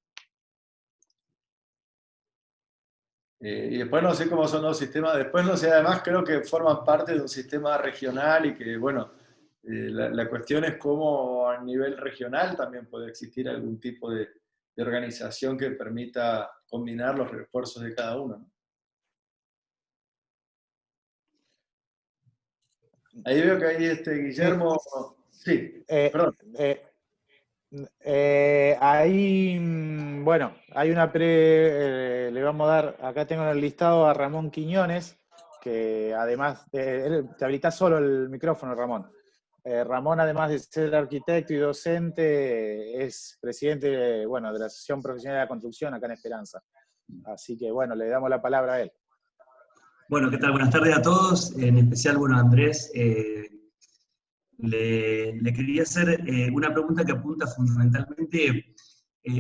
Y después no sé cómo son los sistemas, después no sé, además creo que forman parte de un sistema regional y que, bueno, la cuestión es cómo a nivel regional también puede existir algún tipo de organización que permita combinar los esfuerzos de cada uno, ¿no? Ahí veo que ahí Guillermo, sí, perdón. Ahí, bueno, hay le vamos a dar, acá tengo en el listado a Ramón Quiñones, que además, te habilita solo el micrófono, Ramón. Ramón, además de ser arquitecto y docente, es presidente, bueno, de la Asociación Profesional de la Construcción acá en Esperanza. Así que, bueno, le damos la palabra a él. Bueno, ¿qué tal? Buenas tardes a todos, en especial, bueno, Andrés, le quería hacer una pregunta que apunta fundamentalmente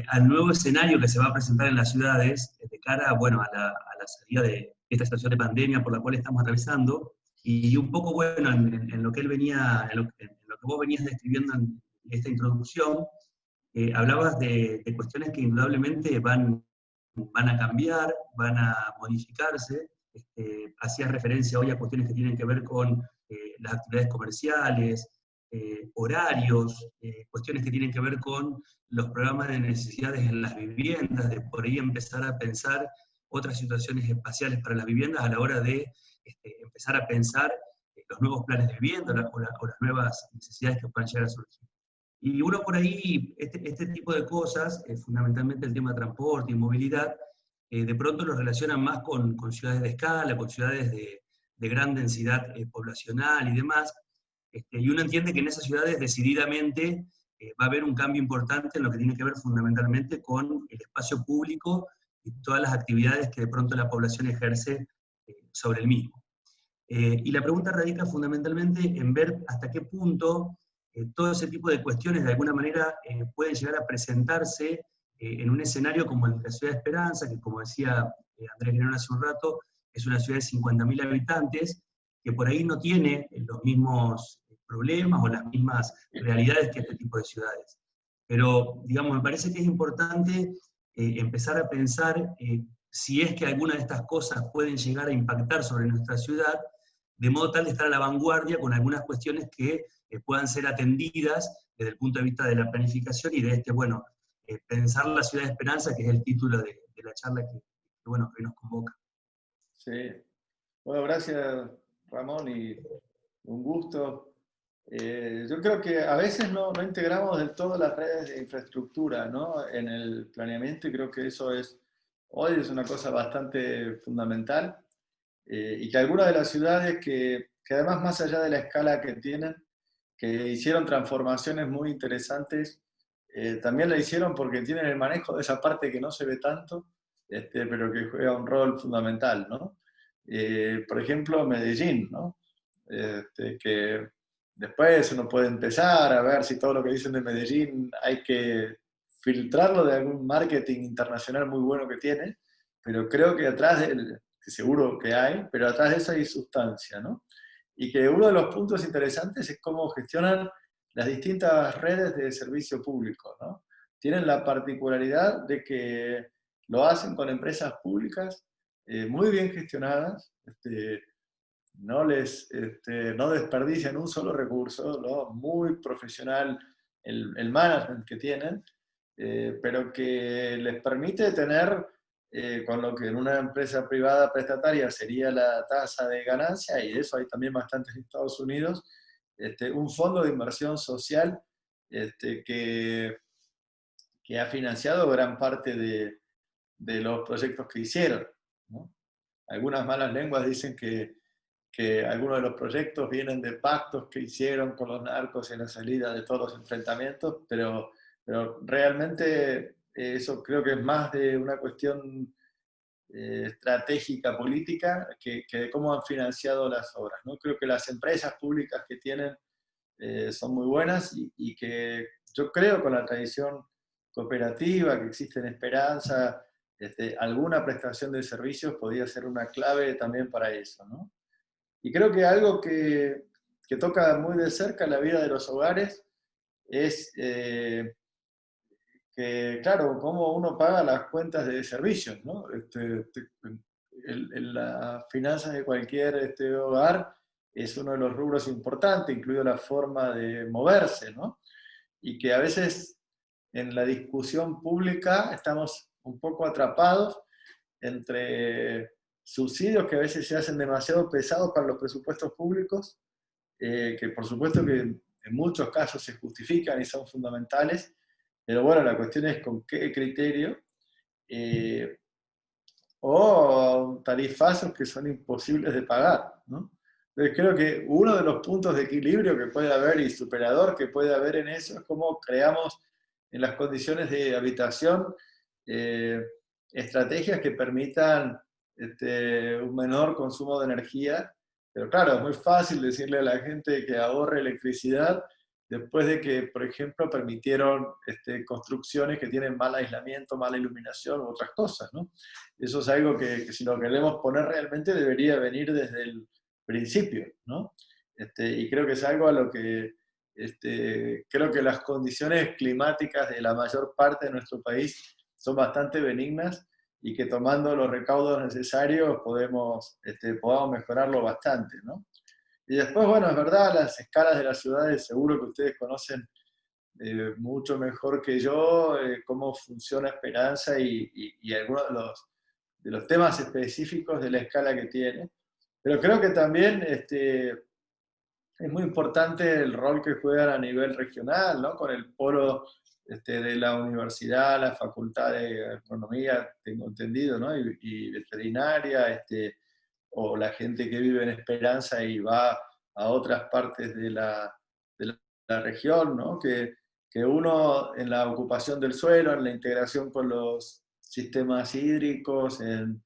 al nuevo escenario que se va a presentar en las ciudades de cara, bueno, a la salida de esta situación de pandemia por la cual estamos atravesando, y un poco, bueno, en lo que él venía, en lo que vos venías describiendo en esta introducción, hablabas de cuestiones que indudablemente van a cambiar, van a modificarse. Hacías referencia hoy a cuestiones que tienen que ver con las actividades comerciales, horarios, cuestiones que tienen que ver con los programas de necesidades en las viviendas, de por ahí empezar a pensar otras situaciones espaciales para las viviendas a la hora de empezar a pensar los nuevos planes de vivienda o las nuevas necesidades que puedan llegar a surgir. Y uno por ahí, este tipo de cosas, fundamentalmente el tema de transporte y movilidad, de pronto lo relacionan más con ciudades de escala, con ciudades de gran densidad poblacional y demás, y uno entiende que en esas ciudades decididamente va a haber un cambio importante en lo que tiene que ver fundamentalmente con el espacio público y todas las actividades que de pronto la población ejerce sobre el mismo. Y la pregunta radica fundamentalmente en ver hasta qué punto todo ese tipo de cuestiones de alguna manera pueden llegar a presentarse en un escenario como el de la Ciudad de Esperanza, que como decía Andrés Guerrero hace un rato, es una ciudad de 50.000 habitantes, que por ahí no tiene los mismos problemas o las mismas realidades que este tipo de ciudades. Pero, digamos, me parece que es importante empezar a pensar si es que alguna de estas cosas pueden llegar a impactar sobre nuestra ciudad, de modo tal de estar a la vanguardia con algunas cuestiones que puedan ser atendidas desde el punto de vista de la planificación y de bueno, pensar la ciudad de esperanza, que es el título de la charla que bueno, que hoy nos convoca. Sí. Bueno, gracias Ramón y un gusto. Yo creo que a veces no integramos del todo las redes de infraestructura, ¿no? En el planeamiento, y creo que eso hoy es una cosa bastante fundamental, y que algunas de las ciudades que además más allá de la escala que tienen, que hicieron transformaciones muy interesantes, también la hicieron porque tienen el manejo de esa parte que no se ve tanto, pero que juega un rol fundamental, ¿no? Por ejemplo, Medellín, ¿no? Que después uno puede empezar a ver si todo lo que dicen de Medellín hay que filtrarlo de algún marketing internacional muy bueno que tiene, pero creo que que seguro que hay, pero atrás de eso hay sustancia, ¿no? Y que uno de los puntos interesantes es cómo gestionan las distintas redes de servicio público, ¿no? Tienen la particularidad de que lo hacen con empresas públicas muy bien gestionadas, no desperdician un solo recurso, ¿no? Muy profesional el management que tienen, pero que les permite tener, con lo que en una empresa privada prestataria sería la tasa de ganancia, y de eso hay también bastante en Estados Unidos, un fondo de inversión social que ha financiado gran parte de los proyectos que hicieron, ¿no? Algunas malas lenguas dicen que algunos de los proyectos vienen de pactos que hicieron con los narcos en la salida de todos los enfrentamientos, pero realmente eso creo que es más de una cuestión estratégica, política, que de cómo han financiado las obras, ¿no? Creo que las empresas públicas que tienen son muy buenas y que yo creo con la tradición cooperativa que existe en Esperanza, alguna prestación de servicios podría ser una clave también para eso, ¿no? Y creo que algo que toca muy de cerca la vida de los hogares es que, claro, cómo uno paga las cuentas de servicios, ¿no? Las finanzas de cualquier hogar es uno de los rubros importantes, incluido la forma de moverse, ¿no? Y que a veces en la discusión pública estamos un poco atrapados entre subsidios que a veces se hacen demasiado pesados para los presupuestos públicos, que por supuesto que en muchos casos se justifican y son fundamentales, pero bueno, la cuestión es con qué criterio, o tarifazos que son imposibles de pagar, ¿no? Entonces creo que uno de los puntos de equilibrio que puede haber y superador que puede haber en eso es cómo creamos en las condiciones de habitación estrategias que permitan un menor consumo de energía. Pero claro, es muy fácil decirle a la gente que ahorre electricidad después de que, por ejemplo, permitieron construcciones que tienen mal aislamiento, mala iluminación u otras cosas, ¿no? Eso es algo que si lo queremos poner realmente debería venir desde el principio, ¿no? Y creo que es algo a lo que creo que las condiciones climáticas de la mayor parte de nuestro país son bastante benignas y que tomando los recaudos necesarios podamos mejorarlo bastante, ¿no? Y después, bueno, es verdad, las escalas de las ciudades, seguro que ustedes conocen mucho mejor que yo cómo funciona Esperanza y algunos de los temas específicos de la escala que tiene. Pero creo que también es muy importante el rol que juegan a nivel regional, ¿no? Con el polo de la universidad, la facultad de agronomía, tengo entendido, ¿no? Y veterinaria, o la gente que vive en Esperanza y va a otras partes de la región, ¿no? Que uno en la ocupación del suelo, en la integración con los sistemas hídricos, en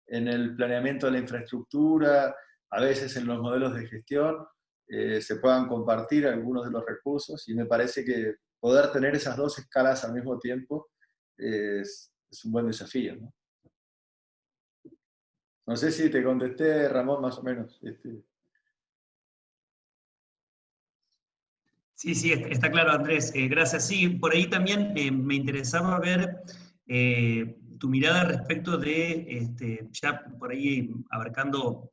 el planeamiento de la infraestructura, a veces en los modelos de gestión, se puedan compartir algunos de los recursos, y me parece que poder tener esas dos escalas al mismo tiempo es un buen desafío, ¿no? No sé si te contesté, Ramón, más o menos. Sí, sí, está claro, Andrés. Gracias. Sí, por ahí también me interesaba ver tu mirada respecto de, ya por ahí abarcando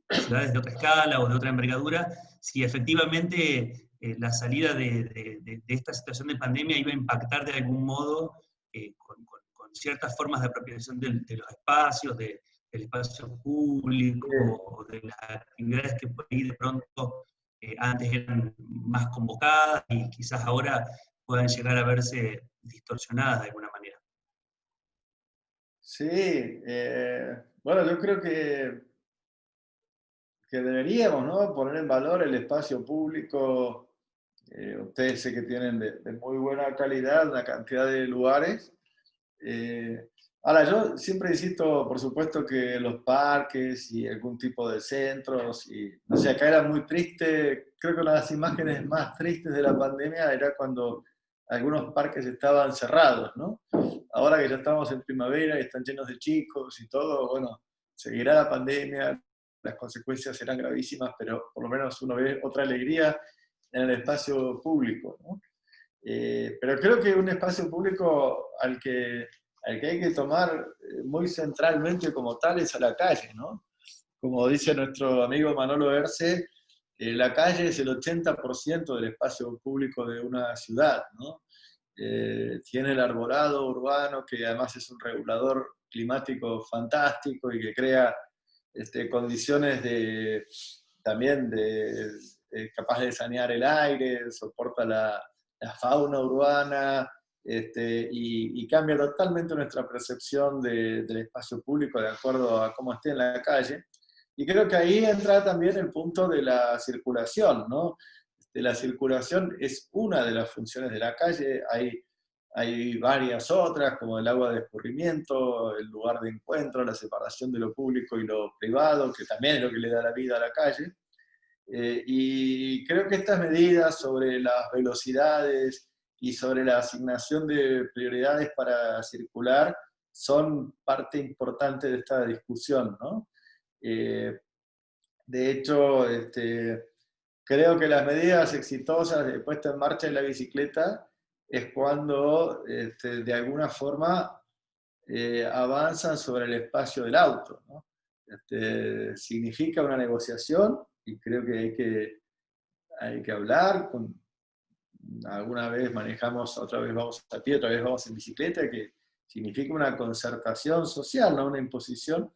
ciudades de otra escala o de otra envergadura, si efectivamente la salida de esta situación de pandemia iba a impactar de algún modo con ciertas formas de apropiación de los espacios, del espacio público, o de las actividades que por ahí de pronto antes eran más convocadas y quizás ahora puedan llegar a verse distorsionadas de alguna manera. Sí, bueno, yo creo que deberíamos, ¿no?, poner en valor el espacio público. Ustedes sé que tienen de muy buena calidad una cantidad de lugares. Ahora, yo siempre insisto, por supuesto, que los parques y algún tipo de centros, y no sé, acá era muy triste, creo que una de las imágenes más tristes de la pandemia era cuando algunos parques estaban cerrados, ¿no? Ahora que ya estamos en primavera y están llenos de chicos y todo, bueno, seguirá la pandemia, las consecuencias serán gravísimas, pero por lo menos uno ve otra alegría en el espacio público, ¿no? Pero creo que un espacio público al que hay que tomar muy centralmente como tal es a la calle, ¿no? Como dice nuestro amigo Manolo Erce, la calle es el 80% del espacio público de una ciudad, ¿no? Tiene el arbolado urbano, que además es un regulador climático fantástico y que crea condiciones también capaz de sanear el aire, soporta la fauna urbana, y cambia totalmente nuestra percepción del espacio público de acuerdo a cómo esté en la calle. Y creo que ahí entra también el punto de la circulación, ¿no? La circulación es una de las funciones de la calle, hay varias otras, como el agua de escurrimiento, el lugar de encuentro, la separación de lo público y lo privado, que también es lo que le da la vida a la calle. Y creo que estas medidas sobre las velocidades y sobre la asignación de prioridades para circular son parte importante de esta discusión, ¿no? De hecho, creo que las medidas exitosas de puesta en marcha de la bicicleta es cuando, de alguna forma, avanzan sobre el espacio del auto, ¿no? Significa una negociación, y creo que hay que hablar. Alguna vez manejamos, otra vez vamos a pie, otra vez vamos en bicicleta, que significa una concertación social, no una imposición,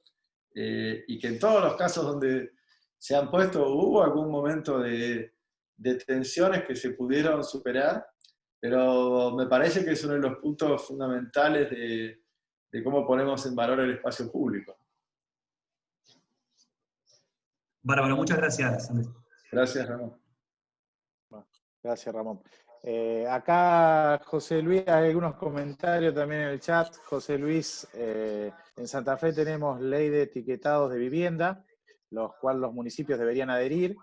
y que en todos los casos donde se han puesto, hubo algún momento de tensiones que se pudieron superar, pero me parece que es uno de los puntos fundamentales de cómo ponemos en valor el espacio público. Bárbaro, muchas gracias, Andrés. Gracias, Ramón. Gracias, Ramón. Acá, José Luis, hay algunos comentarios también en el chat. José Luis, en Santa Fe tenemos ley de etiquetados de vivienda, los cuales los municipios deberían adherir.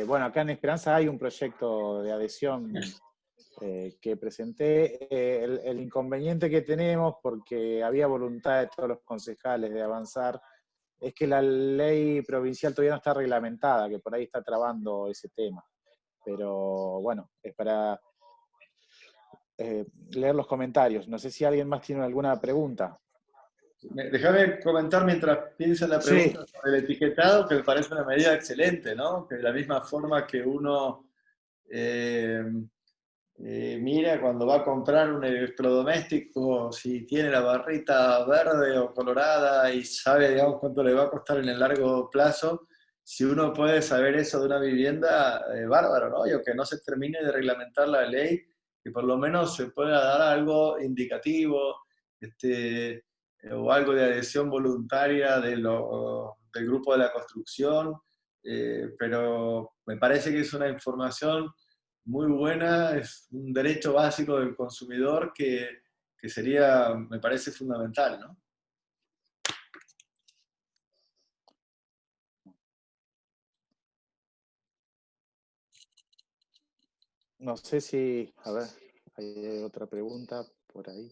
Bueno, acá en Esperanza hay un proyecto de adhesión que presenté. El inconveniente que tenemos, porque había voluntad de todos los concejales de avanzar, es que la ley provincial todavía no está reglamentada, que por ahí está trabando ese tema. Pero bueno, es para leer los comentarios. No sé si alguien más tiene alguna pregunta. Déjame comentar mientras piensa la pregunta sobre el etiquetado, que me parece una medida excelente, ¿no? Que de la misma forma que uno mira cuando va a comprar un electrodoméstico, si tiene la barrita verde o colorada y sabe, digamos, cuánto le va a costar en el largo plazo, si uno puede saber eso de una vivienda, bárbaro, ¿no? Y aunque no se termine de reglamentar la ley, que por lo menos se pueda dar algo indicativo, o algo de adhesión voluntaria del grupo de la construcción, pero me parece que es una información muy buena, es un derecho básico del consumidor que sería, me parece fundamental, ¿no? No sé si, a ver, hay otra pregunta por ahí.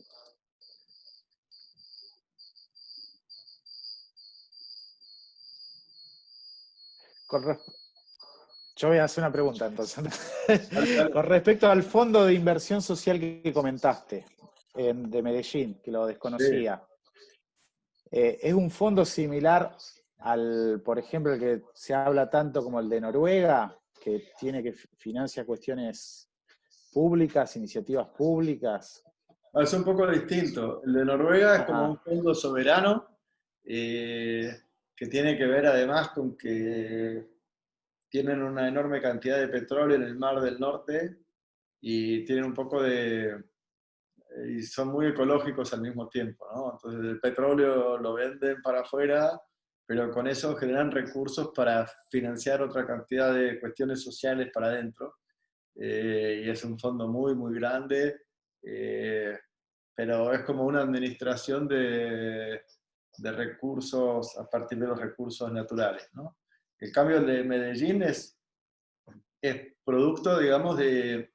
Yo voy a hacer una pregunta entonces. Dale, dale. Con respecto al fondo de inversión social que comentaste, de Medellín, que lo desconocía, ¿es un fondo similar al, por ejemplo, el que se habla tanto como el de Noruega, que tiene que financia cuestiones públicas, iniciativas públicas? Es un poco distinto. El de Noruega es como Ah, un fondo soberano, que tiene que ver además con que tienen una enorme cantidad de petróleo en el Mar del Norte y tienen un poco y son muy ecológicos al mismo tiempo, ¿no? Entonces el petróleo lo venden para afuera, pero con eso generan recursos para financiar otra cantidad de cuestiones sociales para adentro. Y es un fondo muy, muy grande, pero es como una administración de recursos a partir de los recursos naturales, ¿no? El cambio de Medellín es producto, digamos, de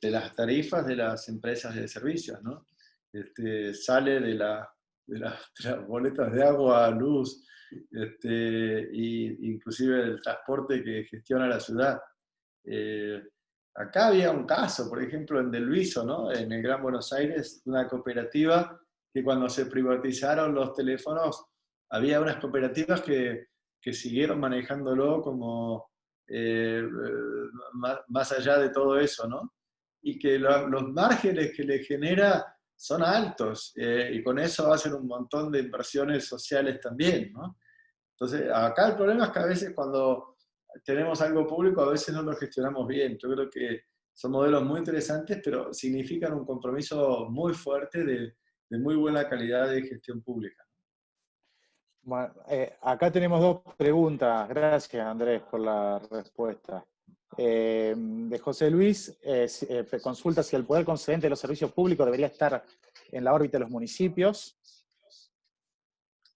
las tarifas de las empresas de servicios, ¿no? Sale de las boletas de agua, luz, y inclusive del transporte que gestiona la ciudad. Eh, Acá había un caso, por ejemplo, en Del Viso, ¿no? En el Gran Buenos Aires, una cooperativa que cuando se privatizaron los teléfonos, había unas cooperativas que siguieron manejándolo como más allá de todo eso, ¿no? Y que los márgenes que le genera son altos, y con eso hacen un montón de inversiones sociales también, ¿no? Entonces, acá el problema es que a veces cuando tenemos algo público, a veces no lo gestionamos bien. Yo creo que son modelos muy interesantes, pero significan un compromiso muy fuerte de muy buena calidad de gestión pública. bueno, acá tenemos dos preguntas. Gracias, Andrés, por la respuesta. De José Luis, consulta si el poder concedente de los servicios públicos debería estar en la órbita de los municipios.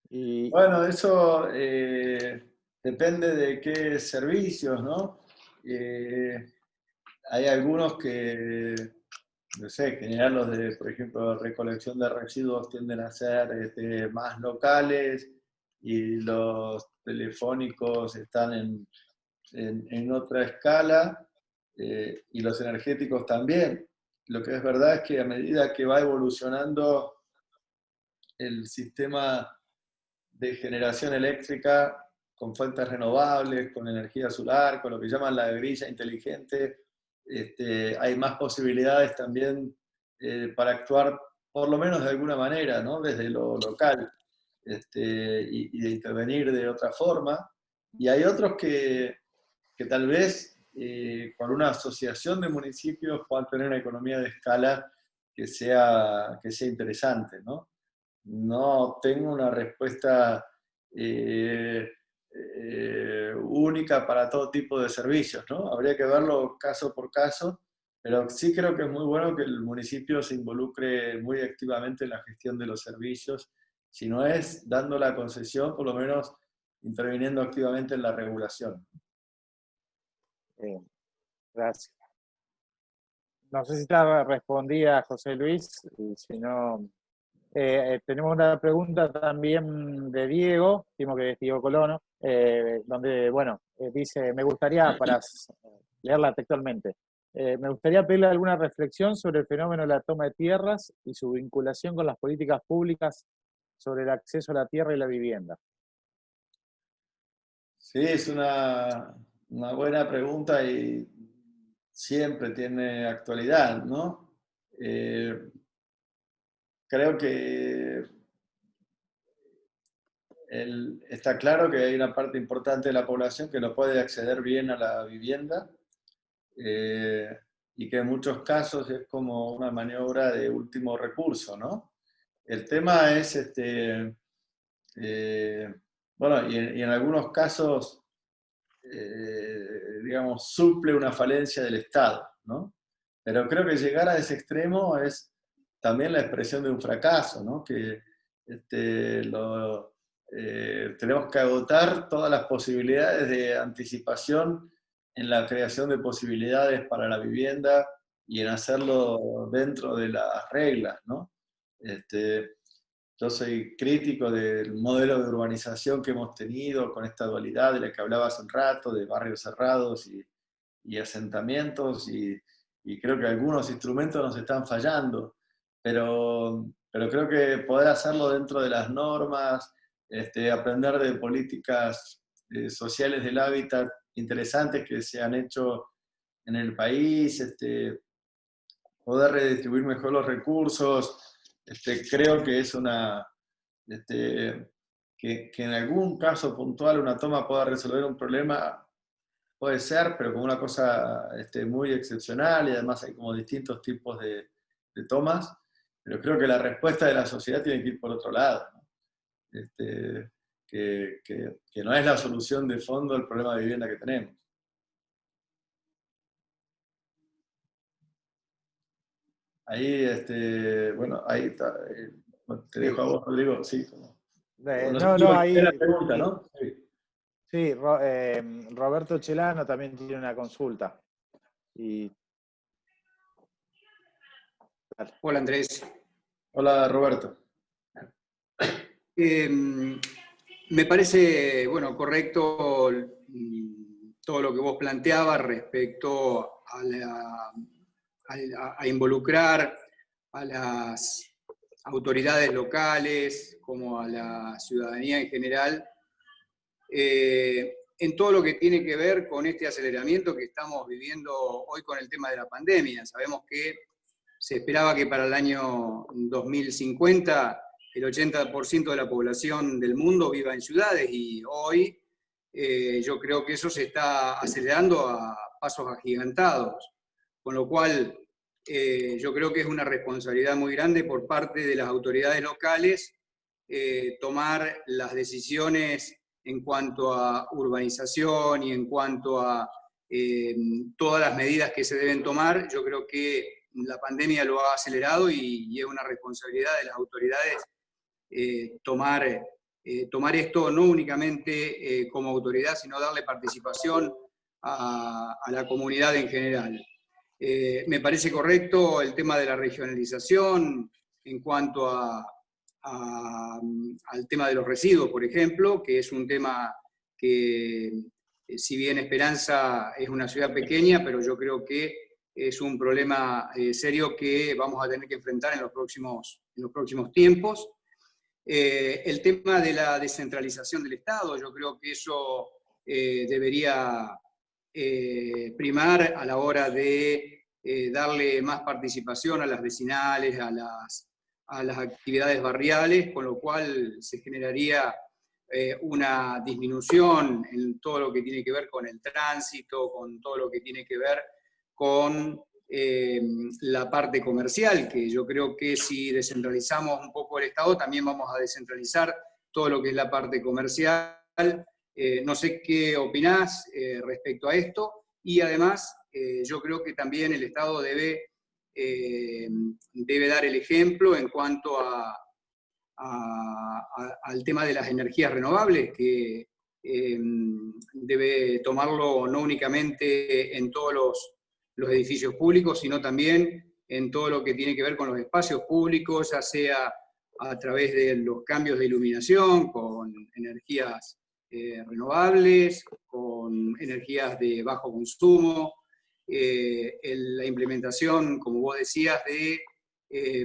Y, Bueno, eso depende de qué servicios, ¿no? Hay algunos que, no sé, generar los de, por ejemplo, recolección de residuos tienden a ser más locales y los telefónicos están en otra escala, y los energéticos también. Lo que es verdad es que a medida que va evolucionando el sistema de generación eléctrica con fuentes renovables, con energía solar, con lo que llaman la grilla inteligente, hay más posibilidades también para actuar, por lo menos de alguna manera, ¿no? Desde lo local, y de intervenir de otra forma. Y hay otros que tal vez con una asociación de municipios puedan tener una economía de escala que sea interesante, ¿no? No tengo una respuesta única para todo tipo de servicios, ¿no? Habría que verlo caso por caso, pero sí creo que es muy bueno que el municipio se involucre muy activamente en la gestión de los servicios, si no es dando la concesión, por lo menos interviniendo activamente en la regulación. gracias. No sé si está respondida, José Luis, y si no, tenemos una pregunta también de Diego, estimo que es Diego Colono, donde, bueno, dice, me gustaría, para leerla textualmente, me gustaría pedirle alguna reflexión sobre el fenómeno de la toma de tierras y su vinculación con las políticas públicas sobre el acceso a la tierra y la vivienda. Sí, es una buena pregunta y siempre tiene actualidad, ¿no? Creo que está claro que hay una parte importante de la población que no puede acceder bien a la vivienda, y que en muchos casos es como una maniobra de último recurso, ¿no? El tema es, bueno, y en algunos casos, digamos, suple una falencia del Estado, ¿no? Pero creo que llegar a ese extremo es también la expresión de un fracaso, ¿no? Que tenemos que agotar todas las posibilidades de anticipación en la creación de posibilidades para la vivienda y en hacerlo dentro de las reglas, ¿no? Yo soy crítico del modelo de urbanización que hemos tenido con esta dualidad de la que hablaba hace un rato, de barrios cerrados y asentamientos, y creo que algunos instrumentos nos están fallando, pero creo que poder hacerlo dentro de las normas, aprender de políticas sociales del hábitat interesantes que se han hecho en el país, poder redistribuir mejor los recursos, creo que es que en algún caso puntual una toma pueda resolver un problema, puede ser, pero como una cosa muy excepcional, y además hay como distintos tipos de tomas, pero creo que la respuesta de la sociedad tiene que ir por otro lado, ¿no? Que no es la solución de fondo al problema de vivienda que tenemos. Ahí, bueno, ahí está. Bueno, te dejo a vos, Rodrigo. Sí, Ahí. La pregunta, ¿no? Sí. Sí, Roberto Chelano también tiene una consulta. Hola, Andrés. Hola, Roberto. Me parece, bueno, correcto todo lo que vos planteabas respecto a involucrar a las autoridades locales como a la ciudadanía en general en todo lo que tiene que ver con este aceleramiento que estamos viviendo hoy con el tema de la pandemia. Sabemos que se esperaba que para el año 2050 el 80% de la población del mundo viva en ciudades, y hoy yo creo que eso se está acelerando a pasos agigantados, con lo cual yo creo que es una responsabilidad muy grande por parte de las autoridades locales tomar las decisiones en cuanto a urbanización y en cuanto a todas las medidas que se deben tomar. Yo creo que la pandemia lo ha acelerado y es una responsabilidad de las autoridades tomar esto no únicamente como autoridad, sino darle participación a la comunidad en general. Me parece correcto el tema de la regionalización en cuanto al tema de los residuos, por ejemplo, que es un tema que, si bien Esperanza es una ciudad pequeña, pero yo creo que es un problema serio que vamos a tener que enfrentar en los próximos tiempos. El tema de la descentralización del Estado, yo creo que eso debería primar a la hora de darle más participación a las vecinales, a las actividades barriales, con lo cual se generaría una disminución en todo lo que tiene que ver con el tránsito, con todo lo que tiene que ver con la parte comercial, que yo creo que si descentralizamos un poco el Estado, también vamos a descentralizar todo lo que es la parte comercial. No sé qué opinás respecto a esto, y además yo creo que también el Estado debe dar el ejemplo en cuanto al tema de las energías renovables, que debe tomarlo no únicamente en todos los edificios públicos, sino también en todo lo que tiene que ver con los espacios públicos, ya sea a través de los cambios de iluminación, con energías renovables, con energías de bajo consumo, la implementación, como vos decías, de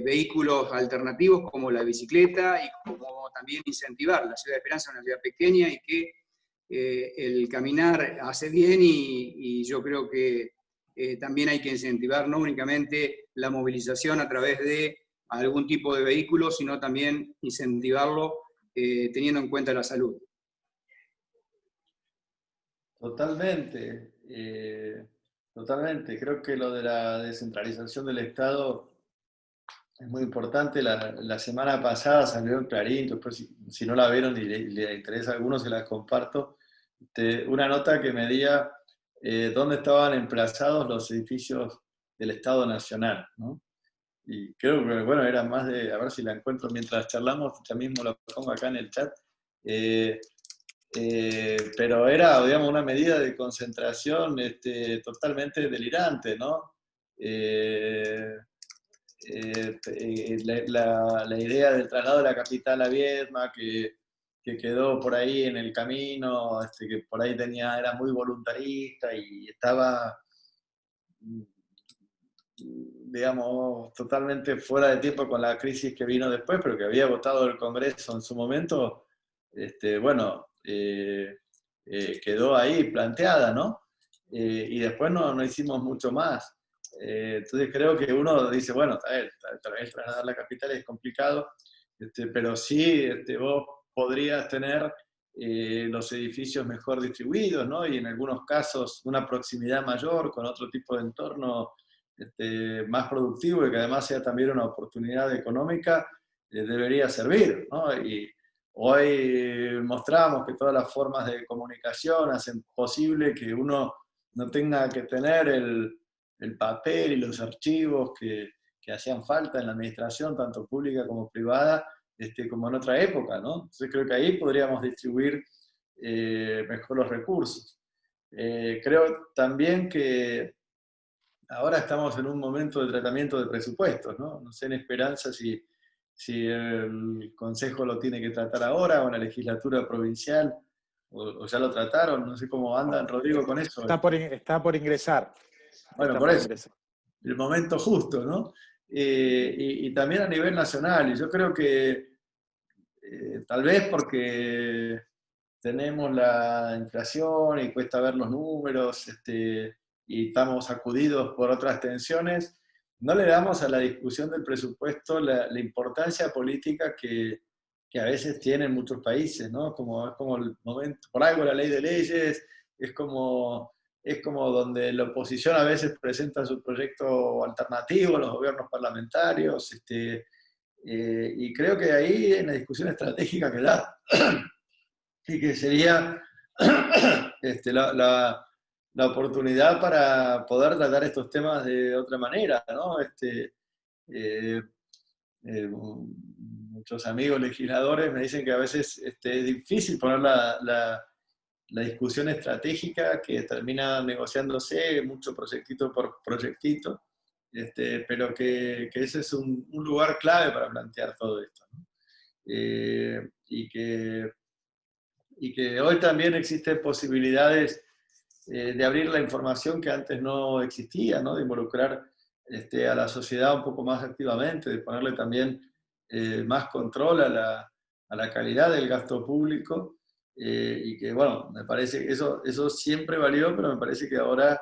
vehículos alternativos como la bicicleta, y como también incentivar. La ciudad de Esperanza es una ciudad pequeña y que el caminar hace bien, y yo creo que también hay que incentivar no únicamente la movilización a través de algún tipo de vehículo, sino también incentivarlo teniendo en cuenta la salud. Totalmente, totalmente. Creo que lo de la descentralización del Estado es muy importante. La semana pasada salió en Clarín, después si no la vieron y le interesa a algunos, se la comparto, una nota que medía dónde estaban emplazados los edificios del Estado Nacional, ¿no? Y creo que, bueno, era más de, a ver si la encuentro mientras charlamos, ya mismo la pongo acá en el chat, pero era, digamos, una medida de concentración totalmente delirante, ¿no? La idea del traslado de la capital a Viedma, que quedó por ahí en el camino, que por ahí era muy voluntarista y estaba, digamos, totalmente fuera de tiempo con la crisis que vino después, pero que había votado el Congreso en su momento, bueno, quedó ahí planteada, ¿no? Y después no hicimos mucho más. Entonces creo que uno dice, bueno, tal vez trasladar la capital es complicado, pero sí vos podrías tener los edificios mejor distribuidos, ¿no? Y en algunos casos una proximidad mayor con otro tipo de entorno más productivo y que además sea también una oportunidad económica, debería servir, ¿no? Y hoy mostramos que todas las formas de comunicación hacen posible que uno no tenga que tener el papel y los archivos que hacían falta en la administración, tanto pública como privada, como en otra época, ¿no? Entonces creo que ahí podríamos distribuir mejor los recursos. Creo también que ahora estamos en un momento de tratamiento de presupuestos, ¿no? No sé en Esperanza si el Consejo lo tiene que tratar ahora o en la legislatura provincial, o ya lo trataron, no sé cómo andan, Rodrigo, con eso. Está por ingresar. Bueno, por eso, el momento justo, ¿no? Y también a nivel nacional, y yo creo que tal vez porque tenemos la inflación y cuesta ver los números, y estamos sacudidos por otras tensiones, no le damos a la discusión del presupuesto la importancia política que a veces tienen muchos países, ¿no? Es como el momento, por algo la ley de leyes, es como donde la oposición a veces presenta su proyecto alternativo a los gobiernos parlamentarios, y creo que ahí en la discusión estratégica que da, y que sería la oportunidad para poder tratar estos temas de otra manera, ¿no? Muchos amigos legisladores me dicen que a veces es difícil poner la discusión estratégica, que termina negociándose mucho proyectito por proyectito, pero que ese es un lugar clave para plantear todo esto, ¿no? Y que hoy también existen posibilidades de abrir la información que antes no existía, ¿no? De involucrar a la sociedad un poco más activamente, de ponerle también más control a la calidad del gasto público, y que, bueno, me parece que eso siempre valió, pero me parece que ahora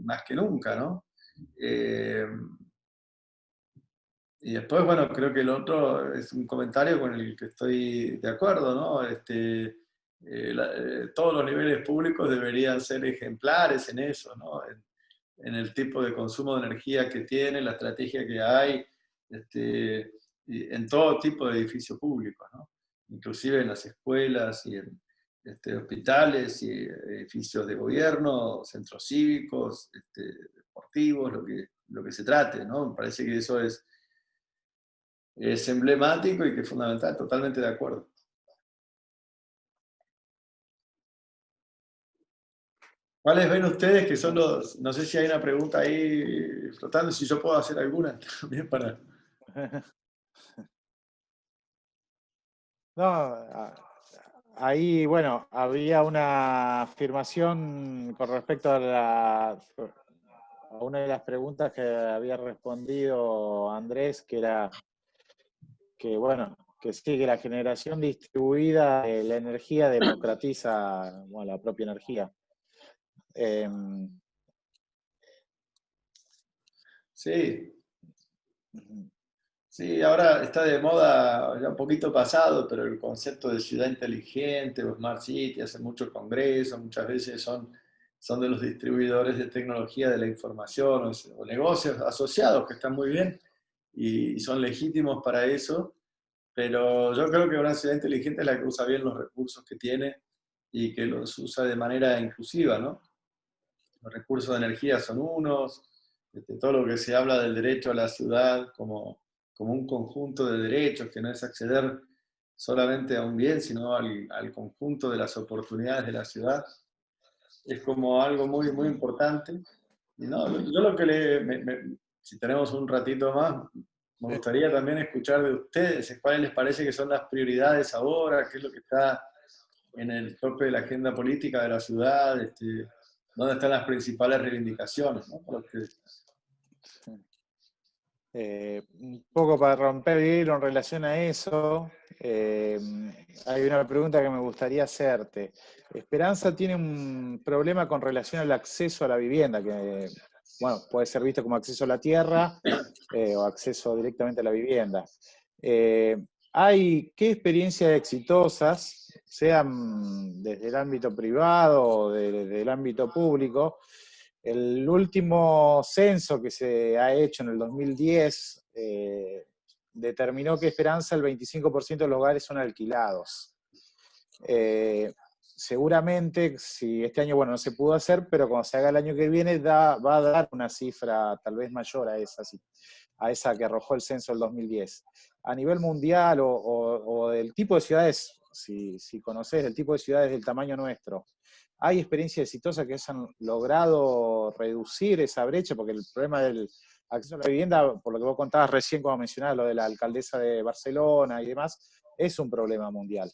más que nunca, ¿no? Y después, bueno, creo que el otro es un comentario con el que estoy de acuerdo, ¿no? Todos los niveles públicos deberían ser ejemplares en eso, ¿no? En el tipo de consumo de energía que tienen, la estrategia que hay, y en todo tipo de edificios públicos, ¿no? Inclusive en las escuelas y en hospitales y edificios de gobierno, centros cívicos, deportivos, lo que se trate, ¿no? Me parece que eso es emblemático y que es fundamental, totalmente de acuerdo. ¿Cuáles ven ustedes que son los, no sé si hay una pregunta ahí flotando, si yo puedo hacer alguna también para... No, ahí, bueno, había una afirmación con respecto a una de las preguntas que había respondido Andrés, que era que, bueno, que sí, que la generación distribuida de la energía democratiza, bueno, la propia energía. Sí. Sí, ahora está de moda, ya un poquito pasado, pero el concepto de ciudad inteligente o Smart City, hace mucho congreso, muchas veces son de los distribuidores de tecnología de la información o negocios asociados que están muy bien y son legítimos para eso, pero yo creo que una ciudad inteligente es la que usa bien los recursos que tiene y que los usa de manera inclusiva, ¿no? Los recursos de energía son unos, todo lo que se habla del derecho a la ciudad como un conjunto de derechos, que no es acceder solamente a un bien, sino al conjunto de las oportunidades de la ciudad, es como algo muy, muy importante. Y no, yo lo que si tenemos un ratito más, me gustaría también escuchar de ustedes cuáles les parece que son las prioridades ahora, qué es lo que está en el tope de la agenda política de la ciudad, dónde están las principales reivindicaciones, ¿no? Un poco para romper el hilo en relación a eso, hay una pregunta que me gustaría hacerte. Esperanza tiene un problema con relación al acceso a la vivienda, que bueno, puede ser visto como acceso a la tierra o acceso directamente a la vivienda. ¿Qué experiencias exitosas, sean desde el ámbito privado o del ámbito público? El último censo que se ha hecho en el 2010 determinó que Esperanza el 25% de los hogares son alquilados. Seguramente, si este año no se pudo hacer, pero cuando se haga el año que viene va a dar una cifra tal vez mayor a esa que arrojó el censo del 2010. A nivel mundial o del tipo de ciudades, si conocés el tipo de ciudades del tamaño nuestro, ¿hay experiencias exitosas que hayan logrado reducir esa brecha? Porque el problema del acceso a la vivienda, por lo que vos contabas recién cuando mencionabas lo de la alcaldesa de Barcelona y demás, es un problema mundial.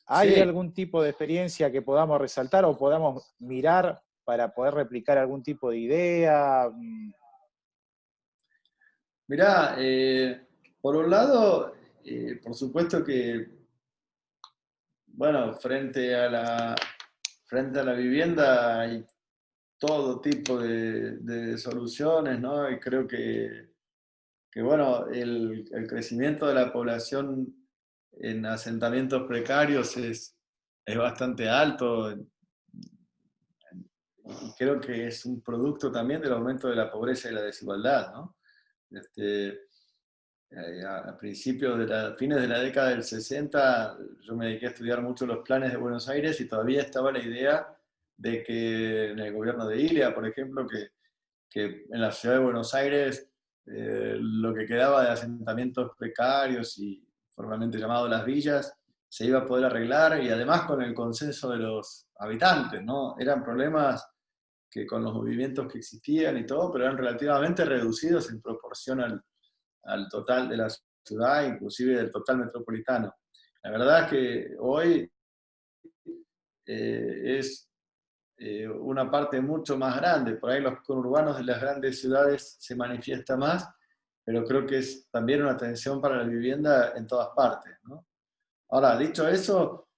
¿Hay Sí, algún tipo de experiencia que podamos resaltar o podamos mirar para poder replicar algún tipo de idea? mirá, por un lado, por supuesto que, bueno, frente a la vivienda hay todo tipo de soluciones, ¿no? Y creo que bueno, el crecimiento de la población en asentamientos precarios es bastante alto y creo que es un producto también del aumento de la pobreza y la desigualdad, ¿no? A principios fines de la década del 60, yo me dediqué a estudiar mucho los planes de Buenos Aires y todavía estaba la idea de que en el gobierno de Ilia, por ejemplo, que en la ciudad de Buenos Aires lo que quedaba de asentamientos precarios y formalmente llamados las villas se iba a poder arreglar y además con el consenso de los habitantes, ¿no? Eran problemas que con los movimientos que existían y todo, pero eran relativamente reducidos en proporción al total de la ciudad, inclusive del total metropolitano. La verdad es que hoy es una parte mucho más grande. Por ahí los conurbanos de las grandes ciudades se manifiesta más, pero creo que es también una tensión para la vivienda en todas partes, ¿no? Ahora, dicho eso,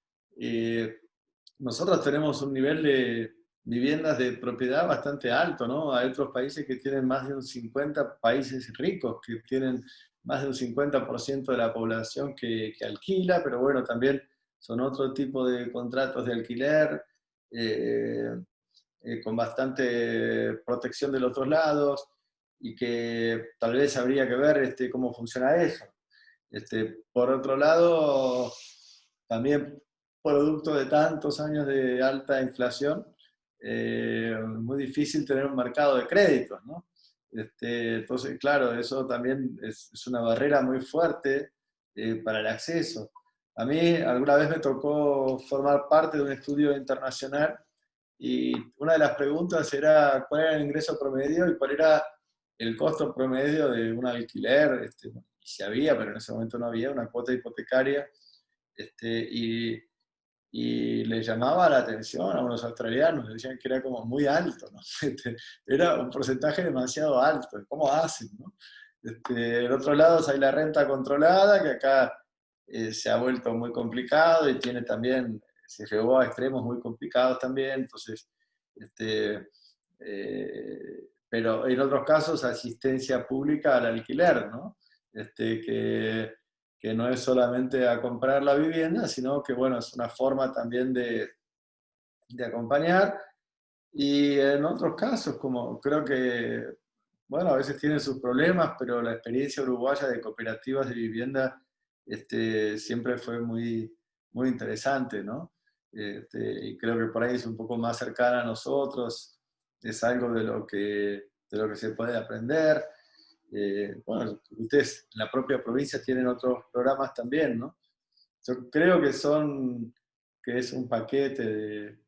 nosotros tenemos un nivel de viviendas de propiedad bastante alto, ¿no? Hay otros países que tienen más de un 50, países ricos que tienen más de un 50% de la población que alquila, pero bueno, también son otro tipo de contratos de alquiler, eh, con bastante protección de los dos lados, y que tal vez habría que ver cómo funciona eso. Por otro lado, también producto de tantos años de alta inflación, muy difícil tener un mercado de créditos, ¿no? Entonces, claro, eso también es una barrera muy fuerte para el acceso. A mí alguna vez me tocó formar parte de un estudio internacional y una de las preguntas era cuál era el ingreso promedio y cuál era el costo promedio de un alquiler, y si había, pero en ese momento no había, una cuota hipotecaria, y le llamaba la atención a unos australianos, decían que era como muy alto, ¿no? Era un porcentaje demasiado alto, ¿cómo hacen, no? En otros lados hay la renta controlada, que acá se ha vuelto muy complicado y tiene también, se llegó a extremos muy complicados también, entonces, pero en otros casos asistencia pública al alquiler, ¿no? que no es solamente a comprar la vivienda, sino que, bueno, es una forma también de acompañar. Y en otros casos, como creo que, bueno, a veces tienen sus problemas, pero la experiencia uruguaya de cooperativas de vivienda siempre fue muy, muy interesante, ¿no? Y creo que por ahí es un poco más cercana a nosotros, es algo de lo que se puede aprender. Bueno, ustedes en la propia provincia tienen otros programas también, ¿no? Yo creo que es un paquete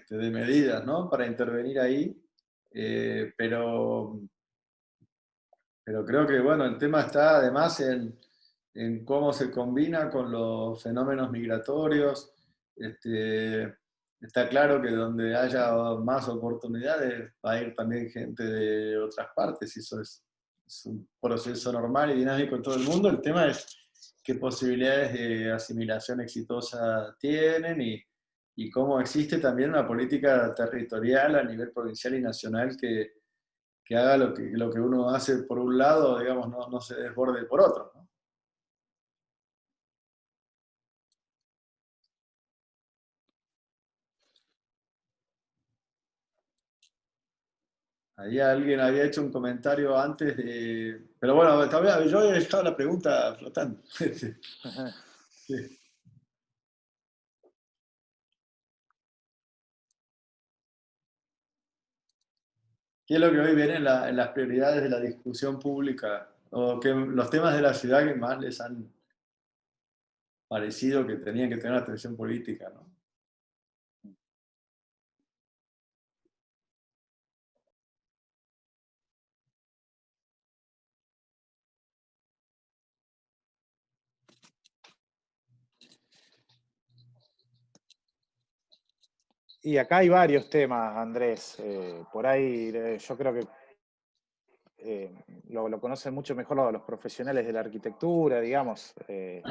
de medidas, ¿no? Para intervenir ahí, pero creo que, bueno, el tema está además en cómo se combina con los fenómenos migratorios. Está claro que donde haya más oportunidades va a ir también gente de otras partes, y eso es un proceso normal y dinámico en todo el mundo. El tema es qué posibilidades de asimilación exitosa tienen y cómo existe también una política territorial a nivel provincial y nacional que haga lo que uno hace por un lado, digamos, no se desborde por otro, ¿no? Ahí alguien había hecho un comentario antes pero bueno, todavía yo había dejado la pregunta flotando. Sí. ¿Qué es lo que hoy viene en las prioridades de la discusión pública? O que los temas de la ciudad que más les han parecido que tenían que tener atención política, ¿no? Y acá hay varios temas, Andrés. Por ahí yo creo que lo conocen mucho mejor los profesionales de la arquitectura, digamos, que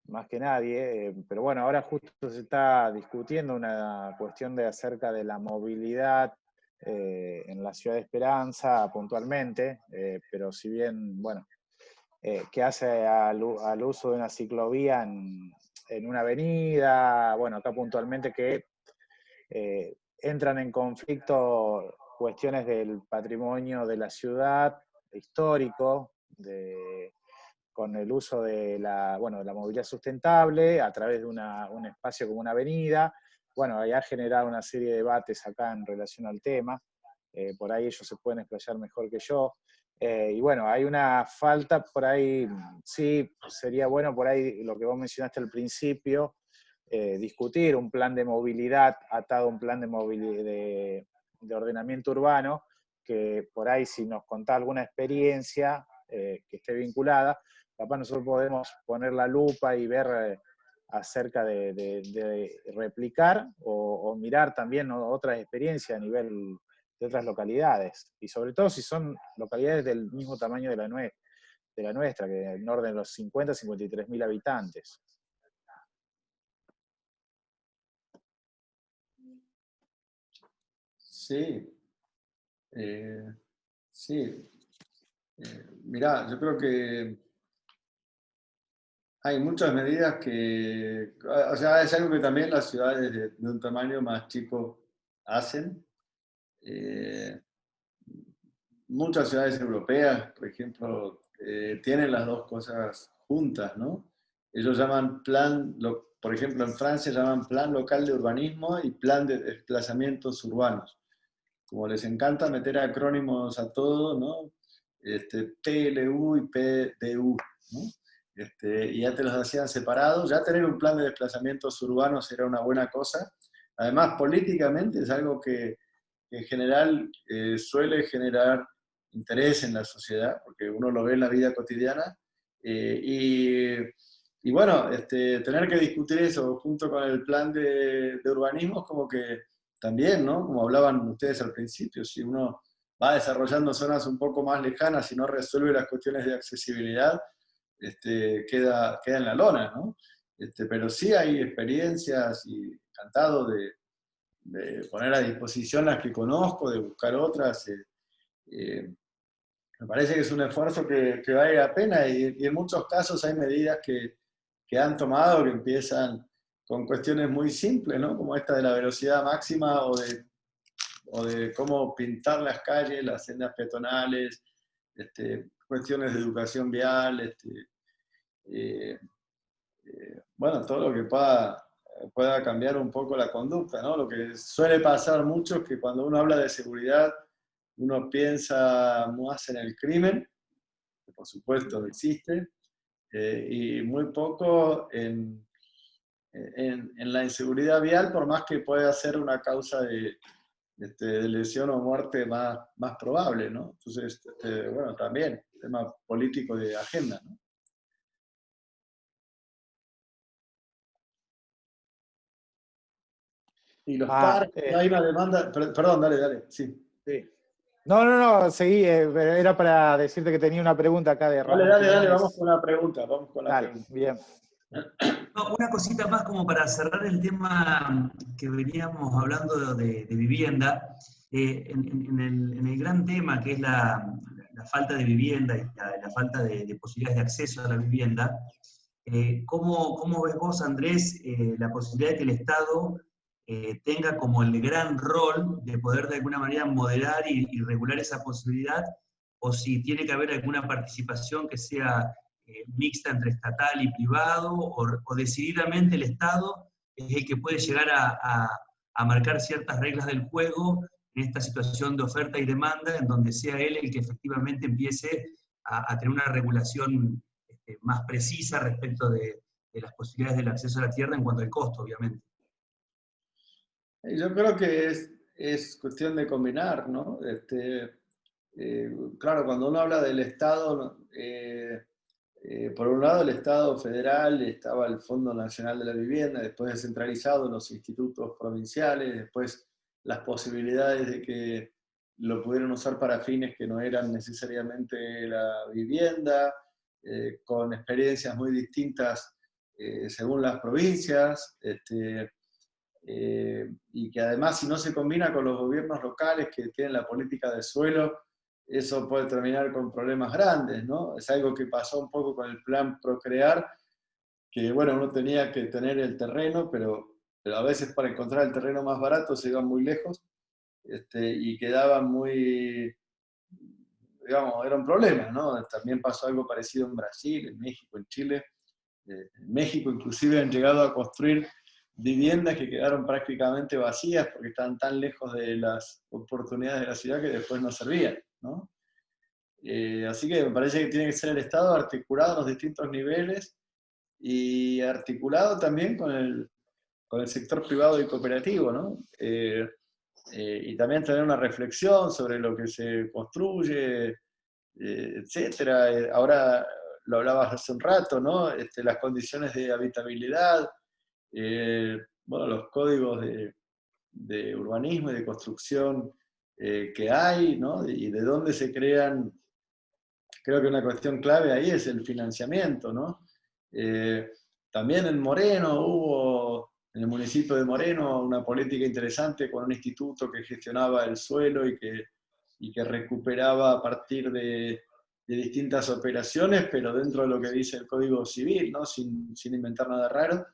más que nadie. Pero bueno, ahora justo se está discutiendo una cuestión acerca de la movilidad en la ciudad de Esperanza puntualmente, pero si bien, bueno, que hace al uso de una ciclovía en una avenida, bueno, acá puntualmente que entran en conflicto cuestiones del patrimonio de la ciudad, histórico, con el uso de la movilidad sustentable a través de un espacio como una avenida. Bueno, ahí ha generado una serie de debates acá en relación al tema. Por ahí ellos se pueden explayar mejor que yo. Y bueno, hay una falta por ahí, sí, sería bueno por ahí lo que vos mencionaste al principio, discutir un plan de movilidad atado a un plan de ordenamiento urbano, que por ahí si nos contá alguna experiencia que esté vinculada, capaz nosotros podemos poner la lupa y ver acerca de replicar o mirar también, ¿no?, otras experiencias a nivel de otras localidades, y sobre todo si son localidades del mismo tamaño de la nuestra, que en orden de los 53.000 habitantes. Sí, sí. Mirá, yo creo que hay muchas medidas que, o sea, es algo que también las ciudades de un tamaño más chico hacen. Muchas ciudades europeas, por ejemplo, tienen las dos cosas juntas, ¿no? Ellos llaman por ejemplo, en Francia llaman plan local de urbanismo y plan de desplazamientos urbanos. Como les encanta meter acrónimos a todo, ¿no? PLU y PDU, ¿no? Y ya te los hacían separados. Ya tener un plan de desplazamientos urbanos era una buena cosa. Además, políticamente es algo que en general suele generar interés en la sociedad, porque uno lo ve en la vida cotidiana. Y bueno, tener que discutir eso junto con el plan de urbanismo es como que también, ¿no? Como hablaban ustedes al principio, si uno va desarrollando zonas un poco más lejanas y no resuelve las cuestiones de accesibilidad, queda en la lona, ¿no? Pero sí hay experiencias y encantado de poner a disposición las que conozco, de buscar otras. me parece que es un esfuerzo que vale la pena y en muchos casos hay medidas que han tomado que empiezan con cuestiones muy simples, ¿no? Como esta de la velocidad máxima o de cómo pintar las calles, las sendas peatonales, cuestiones de educación vial, bueno, todo lo que pueda cambiar un poco la conducta, ¿no? Lo que suele pasar mucho es que cuando uno habla de seguridad, uno piensa más en el crimen, que por supuesto existe, y muy poco en la inseguridad vial, por más que pueda ser una causa de lesión o muerte más probable, ¿no? Entonces, bueno, también, tema político de agenda, ¿no? Y los parques, hay una demanda, perdón, dale, sí. Sí. No, seguí, era para decirte que tenía una pregunta acá de Ramón. Dale, vamos con la pregunta, Bien. No, una cosita más como para cerrar el tema que veníamos hablando de vivienda, en el gran tema que es la falta de vivienda y la falta de posibilidades de acceso a la vivienda, ¿cómo ves vos, Andrés, la posibilidad de que el Estado tenga como el gran rol de poder de alguna manera moderar y regular esa posibilidad, o si tiene que haber alguna participación que sea mixta entre estatal y privado, o decididamente el Estado es el que puede llegar a marcar ciertas reglas del juego en esta situación de oferta y demanda, en donde sea él el que efectivamente empiece a tener una regulación más precisa respecto de las posibilidades del acceso a la tierra en cuanto al costo, obviamente. Yo creo que es cuestión de combinar, ¿no? Claro, cuando uno habla del Estado, por un lado el Estado federal, estaba el Fondo Nacional de la Vivienda, después descentralizado los institutos provinciales, después las posibilidades de que lo pudieran usar para fines que no eran necesariamente la vivienda, con experiencias muy distintas según las provincias, y que además si no se combina con los gobiernos locales que tienen la política de suelo, eso puede terminar con problemas grandes, ¿no? Es algo que pasó un poco con el plan Procrear, que bueno, uno tenía que tener el terreno, pero a veces para encontrar el terreno más barato se iban muy lejos, y quedaban muy, digamos, era un problema, ¿no? También pasó algo parecido en Brasil, en México, en Chile. En México inclusive han llegado a construir viviendas que quedaron prácticamente vacías porque estaban tan lejos de las oportunidades de la ciudad que después no servían, ¿no? Así que me parece que tiene que ser el Estado articulado en los distintos niveles y articulado también con el sector privado y cooperativo, ¿no? Y también tener una reflexión sobre lo que se construye, etcétera. Ahora lo hablabas hace un rato, ¿no? Las condiciones de habitabilidad, bueno, los códigos de urbanismo y de construcción que hay, ¿no? Y de dónde se crean. Creo que una cuestión clave ahí es el financiamiento, ¿no? También en Moreno hubo, en el municipio de Moreno, una política interesante con un instituto que gestionaba el suelo y que recuperaba a partir de distintas operaciones, pero dentro de lo que dice el Código Civil, ¿no? Sin inventar nada raro,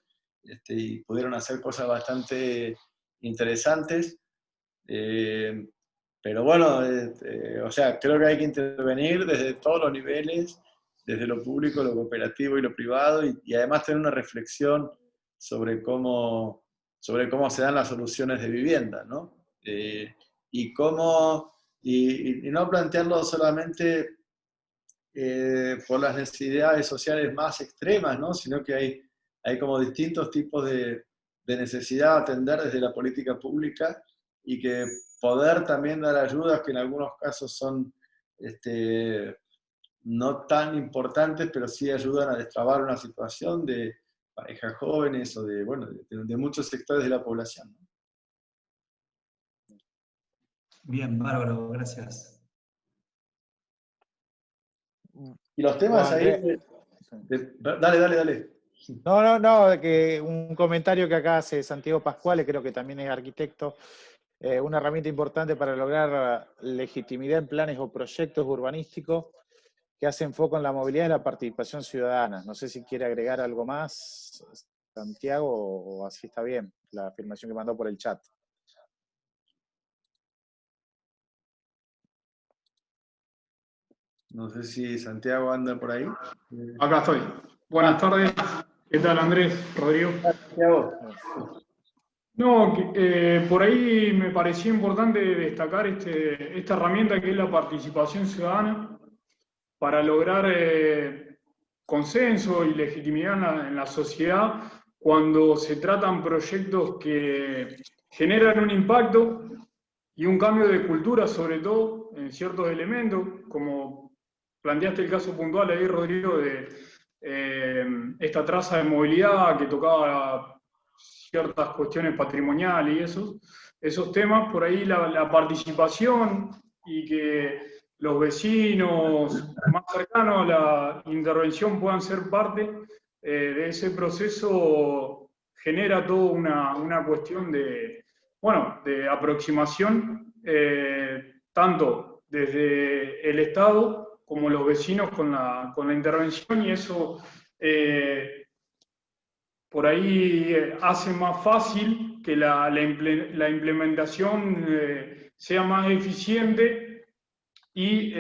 y pudieron hacer cosas bastante interesantes. Pero bueno, o sea, creo que hay que intervenir desde todos los niveles, desde lo público, lo cooperativo y lo privado, y además tener una reflexión sobre cómo se dan las soluciones de vivienda, ¿no? Y no plantearlo solamente por las necesidades sociales más extremas, ¿no? Sino que hay como distintos tipos de necesidad a atender desde la política pública y que poder también dar ayudas que en algunos casos son no tan importantes, pero sí ayudan a destrabar una situación de parejas jóvenes o de muchos sectores de la población, ¿no? Bien, bárbaro, gracias. Y los temas ahí... Dale. No, que un comentario que acá hace Santiago Pascuale, creo que también es arquitecto, una herramienta importante para lograr legitimidad en planes o proyectos urbanísticos que hacen foco en la movilidad y la participación ciudadana. No sé si quiere agregar algo más, Santiago, o así está bien, la afirmación que mandó por el chat. No sé si Santiago anda por ahí. Acá estoy. Buenas tardes. ¿Qué tal, Andrés, Rodrigo? Santiago. No, por ahí me pareció importante destacar esta herramienta que es la participación ciudadana para lograr consenso y legitimidad en la sociedad cuando se tratan proyectos que generan un impacto y un cambio de cultura, sobre todo en ciertos elementos, como planteaste el caso puntual ahí, Rodrigo, de esta traza de movilidad que tocaba ciertas cuestiones patrimoniales y esos temas, por ahí la participación y que los vecinos más cercanos a la intervención puedan ser parte de ese proceso, genera toda una cuestión de aproximación, tanto desde el Estado como los vecinos con la intervención, y eso por ahí hace más fácil que la implementación sea más eficiente y,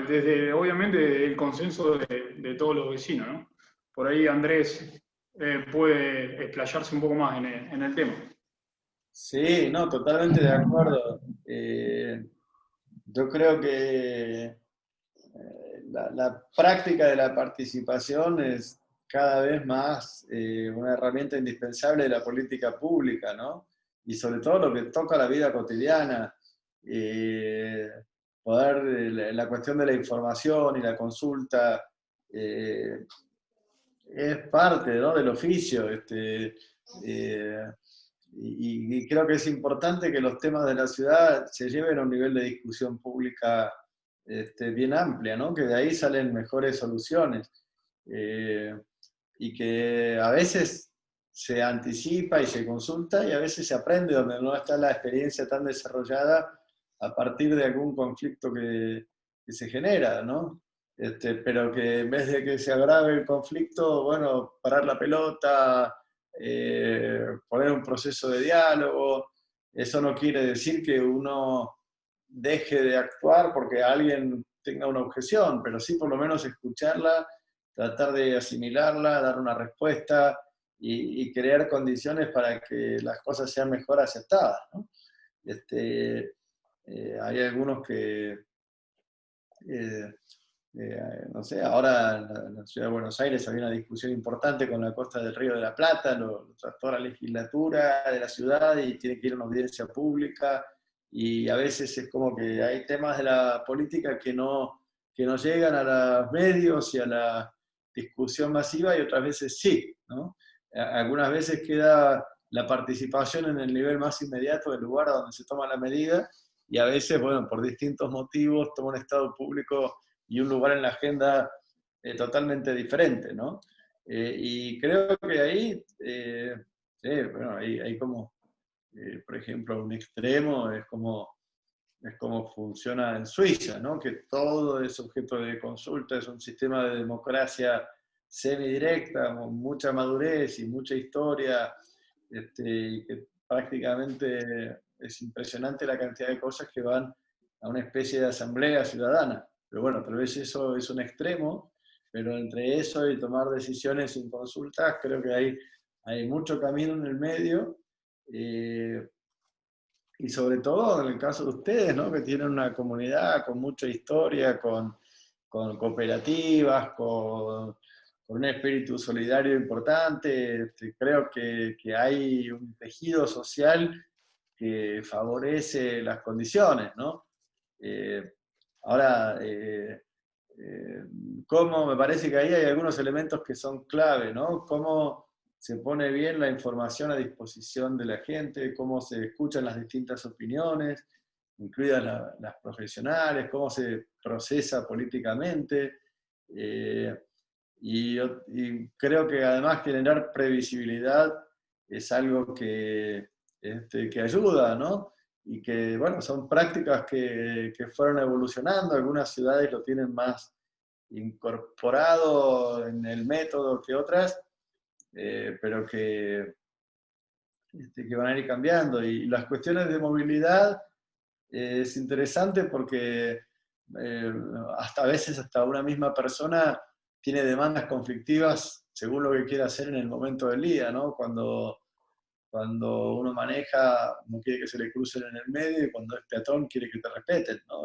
desde, obviamente, el consenso de todos los vecinos, ¿no? Por ahí Andrés puede explayarse un poco más en el tema. Sí, no, totalmente de acuerdo. Yo creo que la práctica de la participación es cada vez más una herramienta indispensable de la política pública, ¿no? Y sobre todo lo que toca la vida cotidiana. La cuestión de la información y la consulta es parte, ¿no?, del oficio. Y creo que es importante que los temas de la ciudad se lleven a un nivel de discusión pública bien amplia, ¿no? Que de ahí salen mejores soluciones. Y que a veces se anticipa y se consulta, y a veces se aprende donde no está la experiencia tan desarrollada a partir de algún conflicto que se genera, ¿no? Pero que en vez de que se agrave el conflicto, bueno, parar la pelota, poner un proceso de diálogo. Eso no quiere decir que uno deje de actuar porque alguien tenga una objeción, pero sí por lo menos escucharla, tratar de asimilarla, dar una respuesta y crear condiciones para que las cosas sean mejor aceptadas, ¿no? Hay algunos que, no sé, ahora en la Ciudad de Buenos Aires había una discusión importante con la costa del Río de la Plata, lo trató la legislatura de la ciudad y tiene que ir a una audiencia pública, y a veces es como que hay temas de la política que no llegan a los medios y a la discusión masiva, y otras veces sí, ¿no? Algunas veces queda la participación en el nivel más inmediato del lugar donde se toma la medida, y a veces, bueno, por distintos motivos toma un estado público y un lugar en la agenda totalmente diferente, ¿no? Y creo que ahí, bueno, hay como, por ejemplo, un extremo es como funciona en Suiza, ¿no? Que todo es objeto de consulta, es un sistema de democracia semidirecta, con mucha madurez y mucha historia, y que prácticamente es impresionante la cantidad de cosas que van a una especie de asamblea ciudadana. Pero bueno, tal vez eso es un extremo, pero entre eso y tomar decisiones sin consultas, creo que hay mucho camino en el medio. Y sobre todo en el caso de ustedes, ¿no?, que tienen una comunidad con mucha historia, con cooperativas, con un espíritu solidario importante. Creo que hay un tejido social que favorece las condiciones, ¿no? Ahora, cómo me parece que ahí hay algunos elementos que son clave, ¿no? Cómo se pone bien la información a disposición de la gente, cómo se escuchan las distintas opiniones, incluidas las profesionales, cómo se procesa políticamente. Y creo que además generar previsibilidad es algo que que ayuda, ¿no? Y que, bueno, son prácticas que fueron evolucionando, algunas ciudades lo tienen más incorporado en el método que otras, pero que van a ir cambiando. Y las cuestiones de movilidad es interesante porque hasta a veces hasta una misma persona tiene demandas conflictivas según lo que quiere hacer en el momento del día, ¿no? Cuando uno maneja, no quiere que se le crucen en el medio, y cuando es peatón quiere que te respeten, ¿no?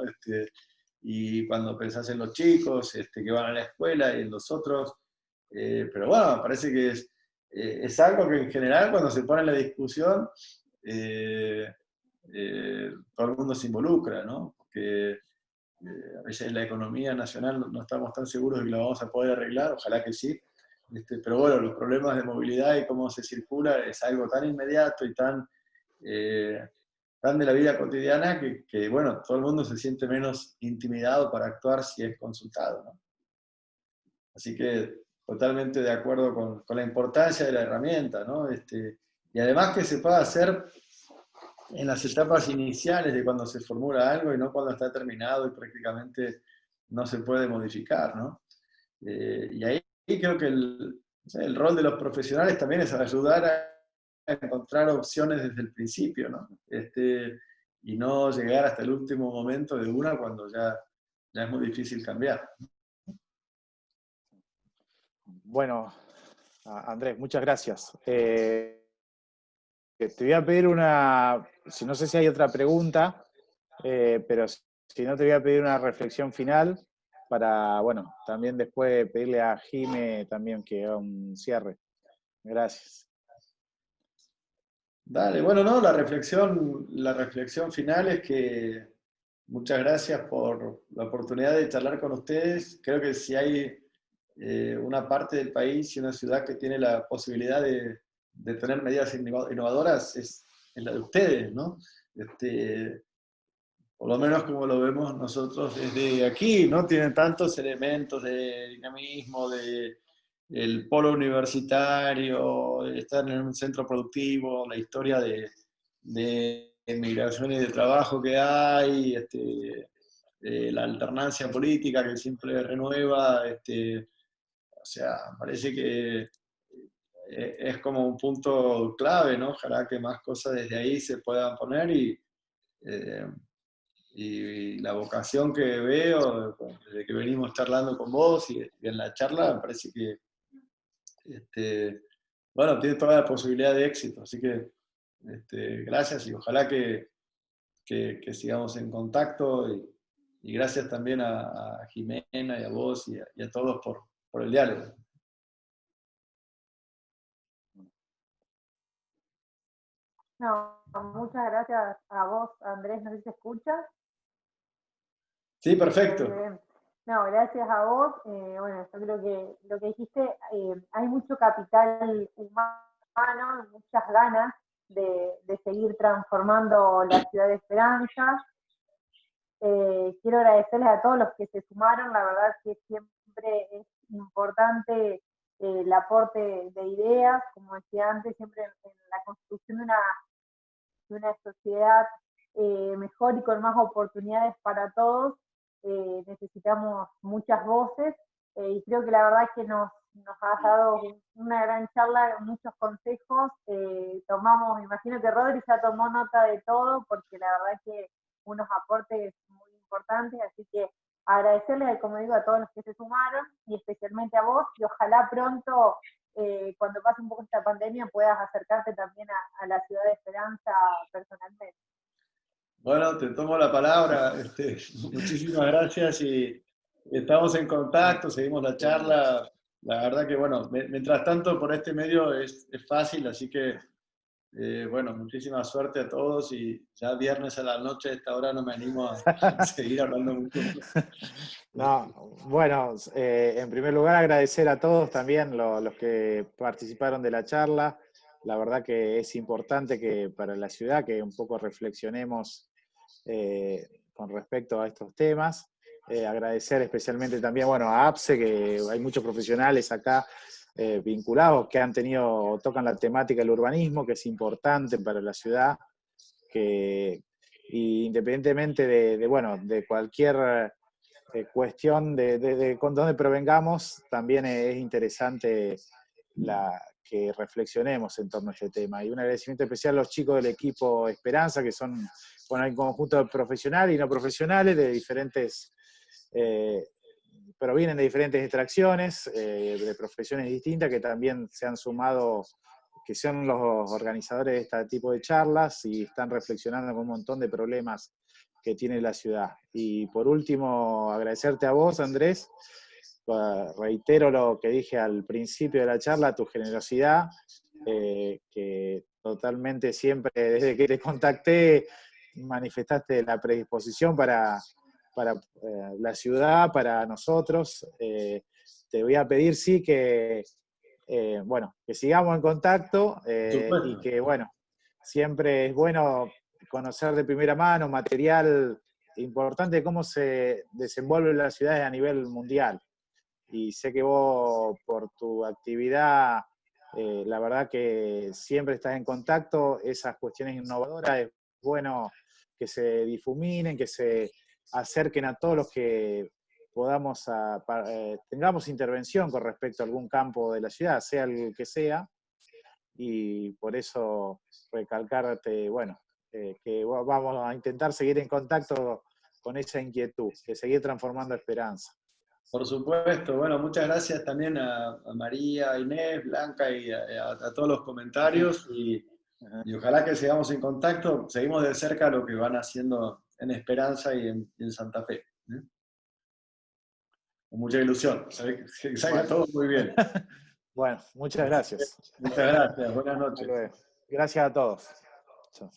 Y cuando pensás en los chicos que van a la escuela y en los otros, pero bueno, parece que es algo que en general cuando se pone en la discusión, todo el mundo se involucra, ¿no? Porque a veces la economía nacional no estamos tan seguros de que lo vamos a poder arreglar, ojalá que sí. Pero bueno, los problemas de movilidad y cómo se circula es algo tan inmediato y tan de la vida cotidiana que, bueno, todo el mundo se siente menos intimidado para actuar si es consultado, ¿no? Así que totalmente de acuerdo con la importancia de la herramienta, ¿no? Y además que se pueda hacer en las etapas iniciales de cuando se formula algo y no cuando está terminado y prácticamente no se puede modificar, ¿no? Y ahí creo que el rol de los profesionales también es ayudar a encontrar opciones desde el principio, ¿no? Y no llegar hasta el último momento de una cuando ya es muy difícil cambiar. Bueno, Andrés, muchas gracias. Te voy a pedir si no sé si hay otra pregunta, pero si no te voy a pedir una reflexión final para, bueno, también después pedirle a Jime también que haga un cierre. Gracias. Dale, bueno, no, la reflexión final es que muchas gracias por la oportunidad de charlar con ustedes. Creo que si hay una parte del país y una ciudad que tiene la posibilidad de tener medidas innovadoras es la de ustedes, ¿no? Por lo menos como lo vemos nosotros desde aquí, ¿no? Tienen tantos elementos de dinamismo, el polo universitario, de estar en un centro productivo, la historia de migración y de trabajo que hay, la alternancia política que siempre renueva, o sea, parece que es como un punto clave, ¿no? Ojalá que más cosas desde ahí se puedan poner y la vocación que veo desde que venimos charlando con vos y en la charla, me parece que bueno, tiene toda la posibilidad de éxito. Así que gracias y ojalá que sigamos en contacto y gracias también a Jimena y a vos y a todos por el diálogo. No, muchas gracias a vos, Andrés, no sé si se escucha. Sí, perfecto. No, gracias a vos. Bueno, yo creo que lo que dijiste, hay mucho capital humano, muchas ganas de seguir transformando la ciudad de Esperanza. Quiero agradecerles a todos los que se sumaron, la verdad que siempre es importante el aporte de ideas, como decía antes, siempre en la construcción de una sociedad mejor y con más oportunidades para todos, necesitamos muchas voces, y creo que la verdad es que nos has dado una gran charla, muchos consejos, tomamos, me imagino que Rodri ya tomó nota de todo, porque la verdad es que unos aportes muy importantes, así que agradecerles, como digo, a todos los que se sumaron, y especialmente a vos, y ojalá pronto, cuando pase un poco esta pandemia, puedas acercarte también a la ciudad de Esperanza personalmente. Bueno, te tomo la palabra. Muchísimas gracias y estamos en contacto, seguimos la charla. La verdad que, bueno, mientras tanto por este medio es fácil, así que, bueno, muchísima suerte a todos y ya viernes a la noche a esta hora no me animo a seguir hablando mucho más. No, bueno, en primer lugar agradecer a todos también los que participaron de la charla. La verdad que es importante que para la ciudad que un poco reflexionemos con respecto a estos temas. Agradecer especialmente también, bueno, a APSE, que hay muchos profesionales acá vinculados, que han tenido, tocan la temática del urbanismo, que es importante para la ciudad, y independientemente de cualquier cuestión de con dónde provengamos, también es interesante que reflexionemos en torno a este tema. Y un agradecimiento especial a los chicos del equipo Esperanza, que son, bueno, hay un conjunto de profesionales y no profesionales de diferentes, provienen de diferentes extracciones, de profesiones distintas, que también se han sumado, que son los organizadores de este tipo de charlas y están reflexionando con un montón de problemas que tiene la ciudad. Y por último, agradecerte a vos, Andrés. Reitero lo que dije al principio de la charla, tu generosidad, que totalmente siempre, desde que te contacté, manifestaste la predisposición para la ciudad, para nosotros. Te voy a pedir, sí, que sigamos en contacto, y que, bueno, siempre es bueno conocer de primera mano material importante de cómo se desenvuelven las ciudades a nivel mundial. Y sé que vos, por tu actividad, la verdad que siempre estás en contacto. Esas cuestiones innovadoras es bueno que se difuminen, que se acerquen a todos los que podamos, tengamos intervención con respecto a algún campo de la ciudad, sea el que sea, y por eso recalcarte, que vamos a intentar seguir en contacto con esa inquietud, de seguir transformando Esperanza. Por supuesto, bueno, muchas gracias también a María, a Inés, Blanca y a todos los comentarios, y ojalá que sigamos en contacto, seguimos de cerca lo que van haciendo en Esperanza y en Santa Fe. Con mucha ilusión, que salga todo muy bien. Bueno, muchas gracias. Muchas gracias, buenas noches. Gracias a todos. Chao.